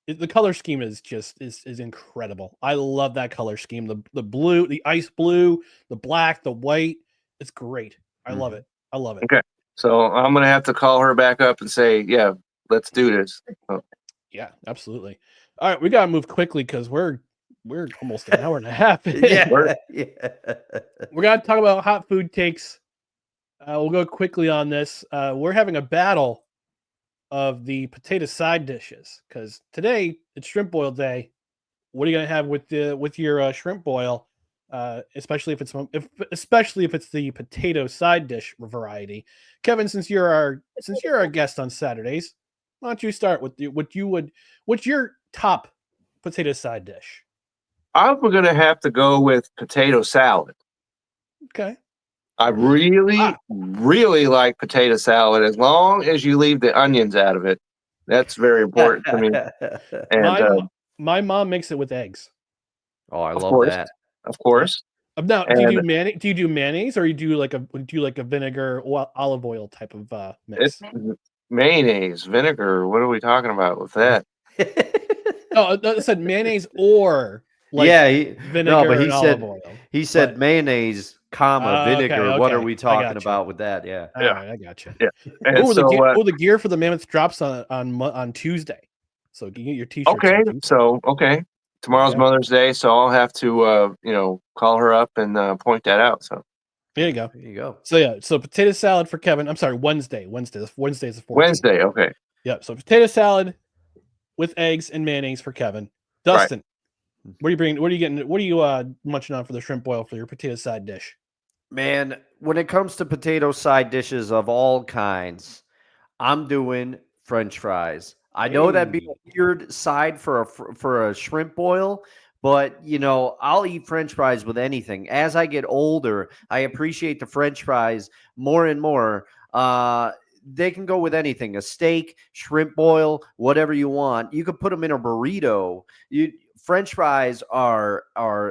incredible. I love that color scheme. The blue, the ice blue, the black, the white. It's great. I love it. Okay, so I'm gonna have to call her back up and say, yeah, let's do this. Yeah, absolutely. All right, we gotta move quickly because we're almost an hour and a half. Yeah. We're gonna talk about hot food takes. We'll go quickly on this. We're having a battle of the potato side dishes because today it's shrimp boil day. What are you gonna have with your shrimp boil? Especially if it's the potato side dish variety. Kevin, since you're our guest on Saturdays, why don't you start with what's your top potato side dish? I'm gonna have to go with potato salad. Okay. I really like potato salad as long as you leave the onions out of it. That's very important to me. And my mom makes it with eggs. Oh, I love that. Of course. Now, do you do mayonnaise or do you like a vinegar or olive oil type of mix? It's mayonnaise, vinegar. What are we talking about with that? I said mayonnaise or vinegar. No, but olive oil. He said mayonnaise, vinegar. Okay. What are we talking about with that? Yeah. All right, I got you. Yeah. The gear for the Mammoth drops on Tuesday. so you can get your T-shirts. Okay, in. so tomorrow's Okay. Mother's Day, so I'll have to call her up and point that out. So There you go. There you go. So yeah, so potato salad for Kevin. I'm sorry, Wednesday. Wednesday is the 14th. Wednesday, okay, Yep. So potato salad with eggs and mayonnaise for Kevin. Dustin, what are you bringing? What are you getting? What are you munching on for the shrimp boil for your potato side dish? Man, when it comes to potato side dishes of all kinds, I'm doing French fries. I know that'd be Hey. a weird side for a shrimp boil, but I'll eat French fries with anything. As I get older, I appreciate the French fries more and more. They can go with anything: a steak, shrimp boil, whatever you want. You could put them in a burrito. French fries are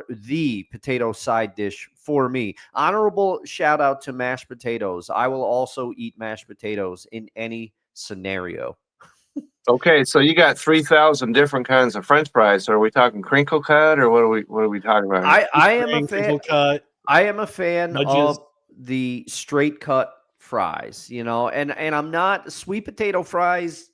the potato side dish for me. Honorable shout out to mashed potatoes. I will also eat mashed potatoes in any scenario. okay. So you got 3,000 different kinds of French fries. So are we talking crinkle cut, or what are we talking about here? I am a String, fan. crinkle cut, I am a fan nudges. of the straight cut fries, and I'm not sweet potato fries.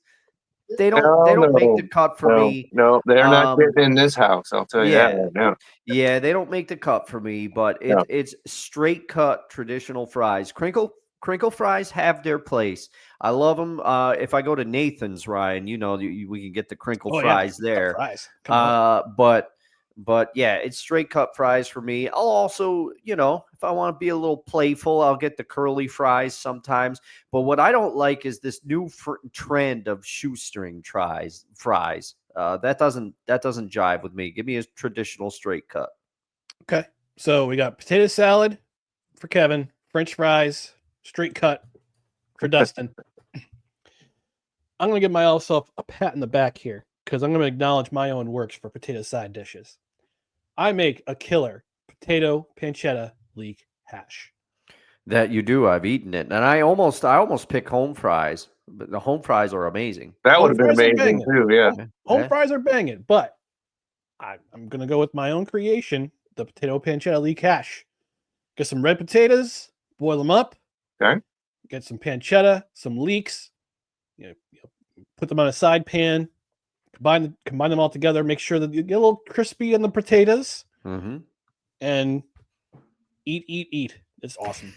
They don't make the cut for me. No, they're not getting in this house. I'll tell you that Yeah. right now. Yeah, they don't make the cut for me, but No. it's straight cut traditional fries. Crinkle fries have their place. I love them. If I go to Nathan's, Ryan, we can get the crinkle fries there. Fries. Come on. But yeah, it's straight cut fries for me. I'll also, if I want to be a little playful, I'll get the curly fries sometimes. But what I don't like is this new trend of shoestring fries. That doesn't jive with me. Give me a traditional straight cut. Okay. So we got potato salad for Kevin, French fries, straight cut for Dustin. I'm going to give myself a pat in the back here because I'm going to acknowledge my own works for potato side dishes. I make a killer potato pancetta leek hash. That you do. I've eaten it, and I almost pick home fries, but the home fries are amazing. That would Home have been fries are amazing banging. too. Yeah. Home fries are banging, but I'm going to go with my own creation, the potato pancetta leek hash. Get some red potatoes, boil them up. Okay. Get some pancetta, some leeks. Put them on a side pan. Combine them all together. Make sure that you get a little crispy in the potatoes. Mm-hmm. And eat. It's awesome.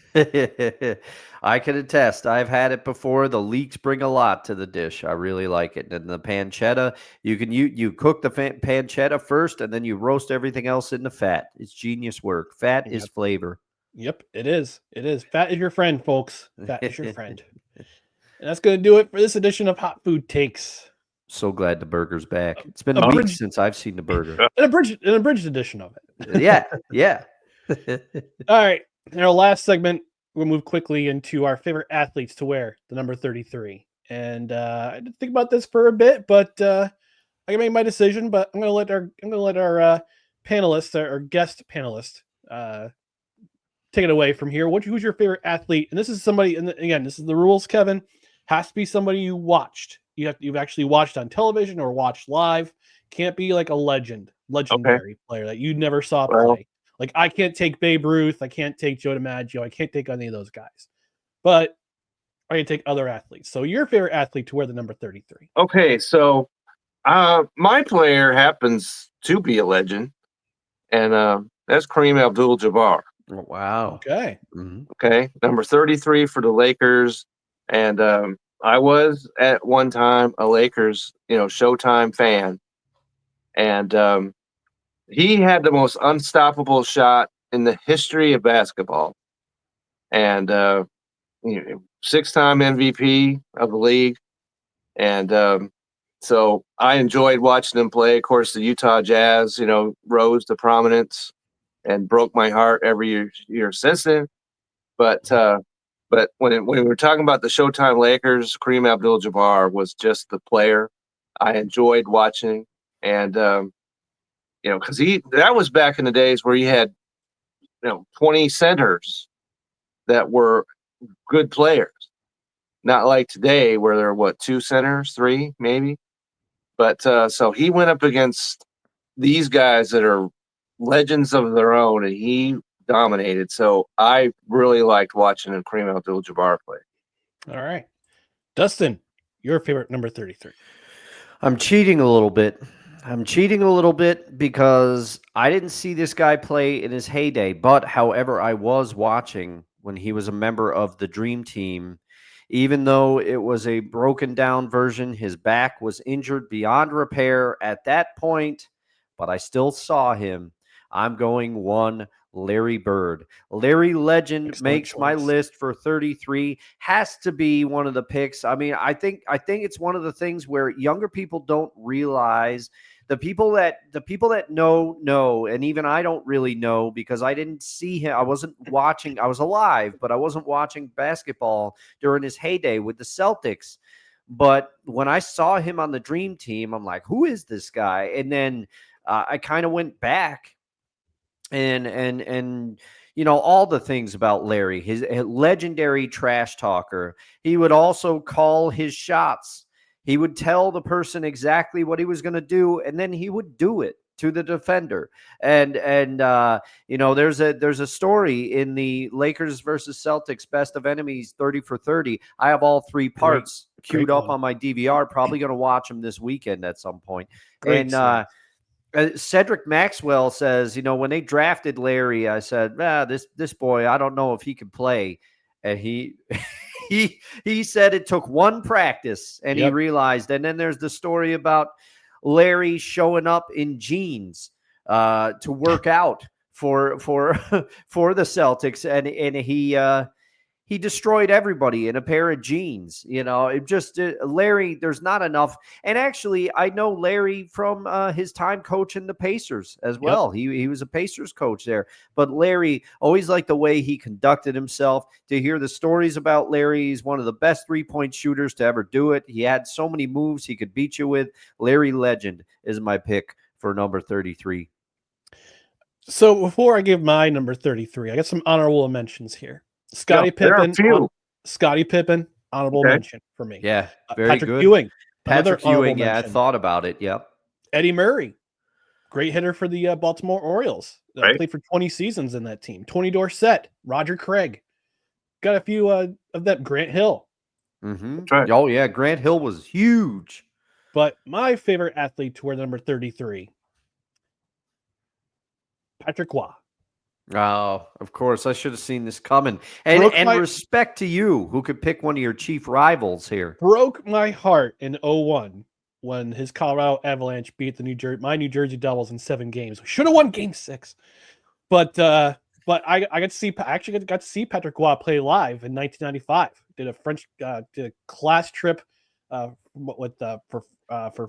I can attest. I've had it before. The leeks bring a lot to the dish. I really like it. And the pancetta, you cook the pancetta first, and then you roast everything else in the fat. It's genius work. Fat is flavor. Yep, it is. It is. Fat is your friend, folks. Fat is your friend. And that's going to do it for this edition of Hot Food Takes. So glad the burger's back. It's been a week since I've seen the burger. An abridged edition of it. Yeah. All right. In our last segment, we'll move quickly into our favorite athletes to wear the number 33. And I didn't think about this for a bit, but I can make my decision. But I'm going to let our panelist, our guest panelist, take it away from here. Who's your favorite athlete? And this is somebody. And again, this is the rules. Kevin, has to be somebody you watched. You've actually watched on television or watched live. Can't be like a legendary player that you never saw play. Like I can't take Babe Ruth. I can't take Joe DiMaggio. I can't take any of those guys. But I can take other athletes. So your favorite athlete to wear the number 33. Okay, so my player happens to be a legend, and that's Kareem Abdul-Jabbar. Oh, wow. Okay. Mm-hmm. Okay, number 33 for the Lakers, and I was at one time a Lakers, Showtime fan, and he had the most unstoppable shot in the history of basketball, and 6-time MVP of the league, and so I enjoyed watching him play. Of course, the Utah Jazz, rose to prominence and broke my heart every year since then. But when we were talking about the Showtime Lakers, Kareem Abdul-Jabbar was just the player I enjoyed watching, and because that was back in the days where you had 20 centers that were good players, not like today where there are 2 centers, 3 maybe. But so he went up against these guys that are legends of their own, and he dominated. So I really liked watching Kareem Abdul-Jabbar play. All right. Dustin, your favorite number 33. I'm cheating a little bit. Because I didn't see this guy play in his heyday. But, however, I was watching when he was a member of the Dream Team. Even though it was a broken down version, his back was injured beyond repair at that point, but I still saw him. I'm going one, Larry Bird. Larry Legend Excellent makes my choice. list for 33. Has to be one of the picks. I mean, I think it's one of the things where younger people don't realize. The people that know, and even I don't really know because I didn't see him. I wasn't watching. I was alive, but I wasn't watching basketball during his heyday with the Celtics. But when I saw him on the Dream Team, I'm like, who is this guy? And then I kind of went back and all the things about Larry, his legendary trash talker. He would also call his shots. He would tell the person exactly what he was going to do, and then he would do it to the defender. And there's a story in the Lakers versus Celtics Best of Enemies 30 for 30. I have all three parts queued up on my DVR. Probably going to watch them this weekend at some point. Great and Cedric Maxwell says, when they drafted Larry, I said, this boy, I don't know if he can play. And he he said it took one practice and he realized. And then there's the story about Larry showing up in jeans to work out for the Celtics, and he destroyed everybody in a pair of jeans. It just Larry, there's not enough. And actually, I know Larry from his time coaching the Pacers as well. He was a Pacers coach there. But Larry, always liked the way he conducted himself. To hear the stories about Larry, he's one of the best three-point shooters to ever do it. He had so many moves he could beat you with. Larry Legend is my pick for number 33. So before I give my number 33, I got some honorable mentions here. Scottie Pippen, honorable mention for me. Yeah, very Patrick good. Ewing, Patrick Ewing, I mention. thought about it. Yep. Eddie Murray, great hitter for the Baltimore Orioles. Played for 20 seasons in that team. Tony Dorsett, Roger Craig. Got a few of them. Grant Hill. Mm-hmm. Right. Oh, yeah, Grant Hill was huge. But my favorite athlete to wear number 33, Patrick Waugh. Oh, of course. I should have seen this coming. And respect to you, who could pick one of your chief rivals here. Broke my heart in 01 when his Colorado Avalanche beat my New Jersey Devils in 7 games. We should have won Game 6. But I got to see Patrick Waugh play live in 1995. Did a class trip for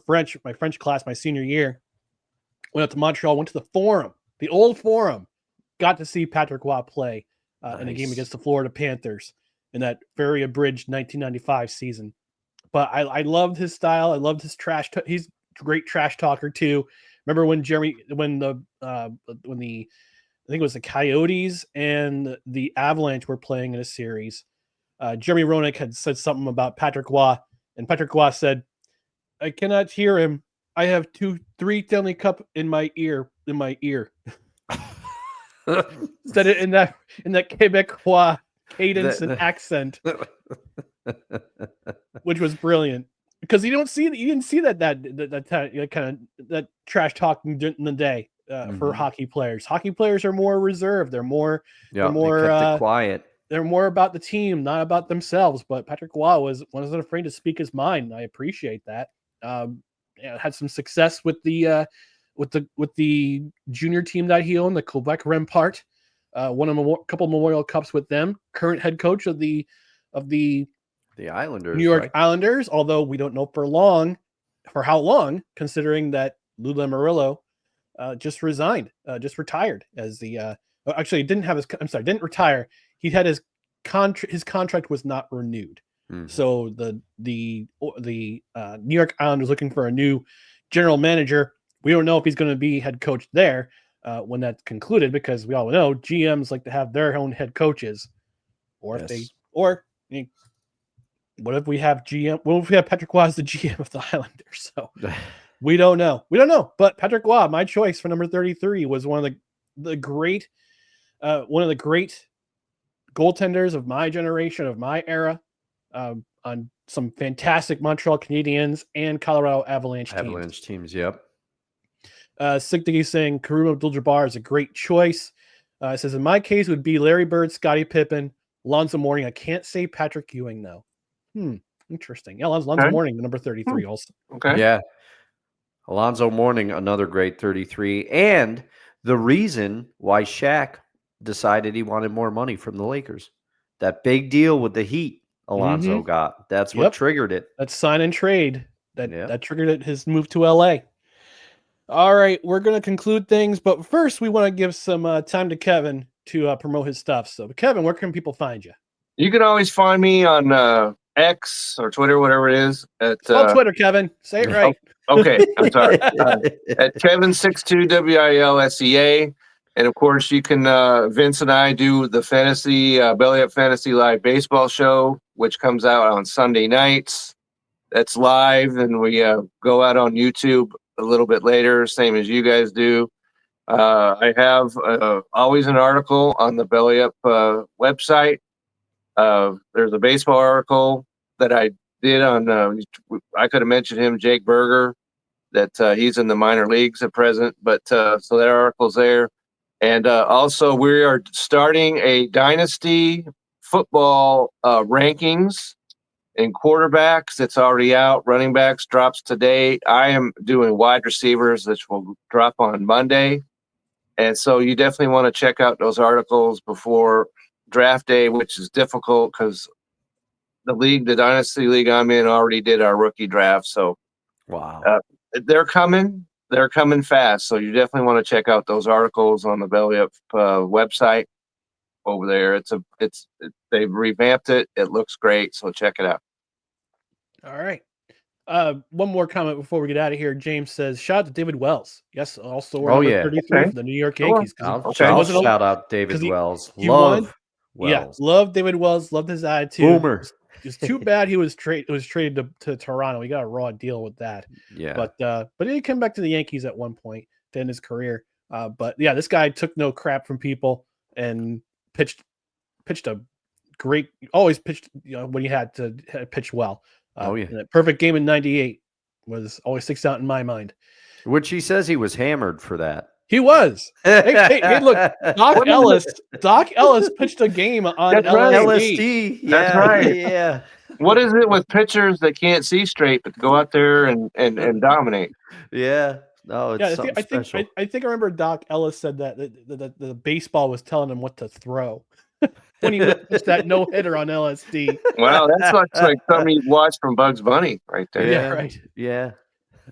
French, my French class, my senior year. Went up to Montreal, went to the Forum, the old Forum. Got to see Patrick Waugh play in a game against the Florida Panthers in that very abridged 1995 season. But I loved his style. I loved his trash. He's a great trash talker too. Remember when I think it was the Coyotes and the Avalanche were playing in a series. Jeremy Roenick had said something about Patrick Waugh, and Patrick Waugh said, "I cannot hear him. I have 3 Stanley Cup in my ear." Said it in that Quebecois cadence and accent, which was brilliant because you didn't see that trash talking in the day for hockey players. Hockey players are more reserved. They're more quiet. They're more about the team, not about themselves. But Patrick Waugh wasn't afraid to speak his mind. I appreciate that. Had some success with the junior team that he owned, the Quebec Rempart. Won a couple Memorial Cups with them. Current head coach of the Islanders, New York Islanders. Although we don't know for how long, considering that Lou Lamoriello just retired as the. Actually, didn't retire. He had his contract was not renewed. So the New York Islanders looking for a new general manager. We don't know if he's going to be head coach there when that's concluded, because we all know GMs like to have their own head coaches. Or what if we have Patrick Waugh as the GM of the Islanders? So we don't know. But Patrick Waugh, my choice for number 33, was one of the great goaltenders of my generation, of my era. on some fantastic Montreal Canadiens and Colorado Avalanche teams. Yep. Sigdigi saying Kareem Abdul-Jabbar is a great choice. It says, in my case, it would be Larry Bird, Scottie Pippen, Alonzo Mourning. I can't say Patrick Ewing, though. Interesting. Yeah, Alonzo Mourning, the number 33 also. Okay. Yeah. Alonzo Mourning, another great 33. And the reason why Shaq decided he wanted more money from the Lakers. That big deal with the Heat Alonzo got. That's what triggered it. That's sign and trade. That triggered it, his move to LA. All right, we're going to conclude things, but first we want to give some time to Kevin to promote his stuff. So, Kevin, where can people find you? You can always find me on X or Twitter, whatever it is. At Twitter, Kevin. Say it right. Okay, I'm sorry. At Kevin62 WILSEA. And of course, you can Vince and I do the fantasy Belly Up Fantasy Live baseball show, which comes out on Sunday nights. That's live, and we go out on YouTube a little bit later, same as you guys do. I have always an article on the Belly Up website. There's a baseball article that I did on, I could have mentioned him, Jake Berger, that he's in the minor leagues at present. But so that article's there. And also we are starting a dynasty football rankings in quarterbacks. It's already out. Running backs drops today. I am doing wide receivers, which will drop on Monday. And so you definitely want to check out those articles before draft day, which is difficult because the dynasty league I'm in already did our rookie draft. So wow, they're coming fast. So you definitely want to check out those articles on the Belly Up website over there. They've revamped it. It looks great. So check it out. All right. One more comment before we get out of here. James says, shout out to David Wells. Yes, also we're number 33 for the New York Yankees. I'll shout out David Wells. Love David Wells. Loved his attitude. Boomer. It's too bad he was traded to Toronto. He got a raw deal with that. Yeah. But he did come back to the Yankees at one point to end his career. But yeah, this guy took no crap from people and pitched a great. Always pitched when he had to pitch well. That perfect game in '98 was always sticks out in my mind. Which he says he was hammered for that. He was. Hey, look, Doc Ellis pitched a game on LSD. Yeah, that's right. Yeah. What is it with pitchers that can't see straight but go out there and dominate? Yeah. No, it's something special. I think I remember Doc Ellis said that the baseball was telling him what to throw when he pitched that no hitter on LSD. Wow, that's like something you watch from Bugs Bunny right there. Yeah, right. Yeah.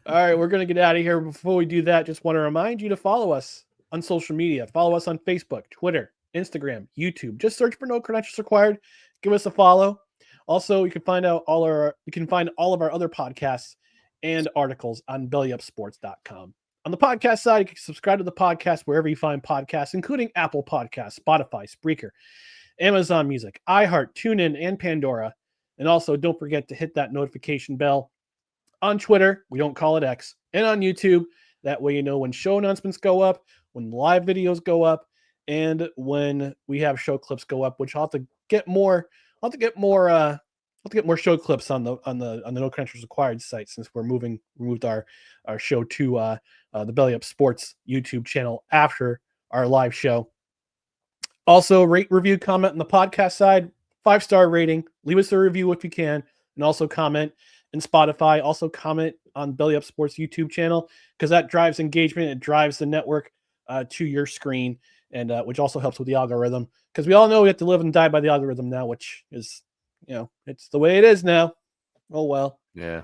All right, we're going to get out of here. Before we do that, just want to remind you to follow us on social media. Follow us on Facebook, Twitter, Instagram, YouTube. Just search for No Credentials Required. Give us a follow. Also, you can find all of our other podcasts and articles on bellyupsports.com. On the podcast side, you can subscribe to the podcast wherever you find podcasts, including Apple Podcasts, Spotify, Spreaker, Amazon Music, iHeart, TuneIn, and Pandora. And also, don't forget to hit that notification bell on Twitter. We don't call it X. And on YouTube. That way you know when show announcements go up, when live videos go up, and when we have show clips go up, which I'll have to get more. I'll have to get more show clips on the No Credentials Required site, since we moved our show to the Belly Up Sports YouTube channel after our live show. Also, rate, review, comment on the podcast side, 5-star rating. Leave us a review if you can, and also comment in Spotify. Also comment on Belly Up Sports YouTube channel, because that drives engagement. It drives the network to your screen, and which also helps with the algorithm, because we all know we have to live and die by the algorithm now, which is, it's the way it is now. Oh, well. Yeah.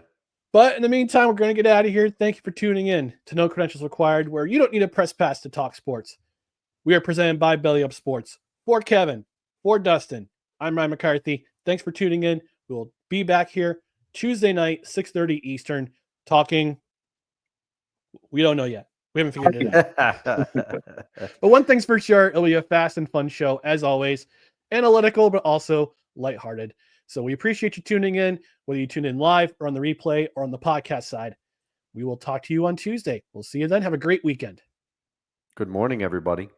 But in the meantime, we're going to get out of here. Thank you for tuning in to No Credentials Required, where you don't need a press pass to talk sports. We are presented by Belly Up Sports. For Kevin, for Dustin, I'm Ryan McCarthy. Thanks for tuning in. We will be back here Tuesday night, 6:30 Eastern, talking. We don't know yet. We haven't figured it out. But one thing's for sure, it'll be a fast and fun show, as always. Analytical, but also lighthearted. So we appreciate you tuning in, whether you tune in live or on the replay or on the podcast side. We will talk to you on Tuesday. We'll see you then. Have a great weekend. Good morning, everybody.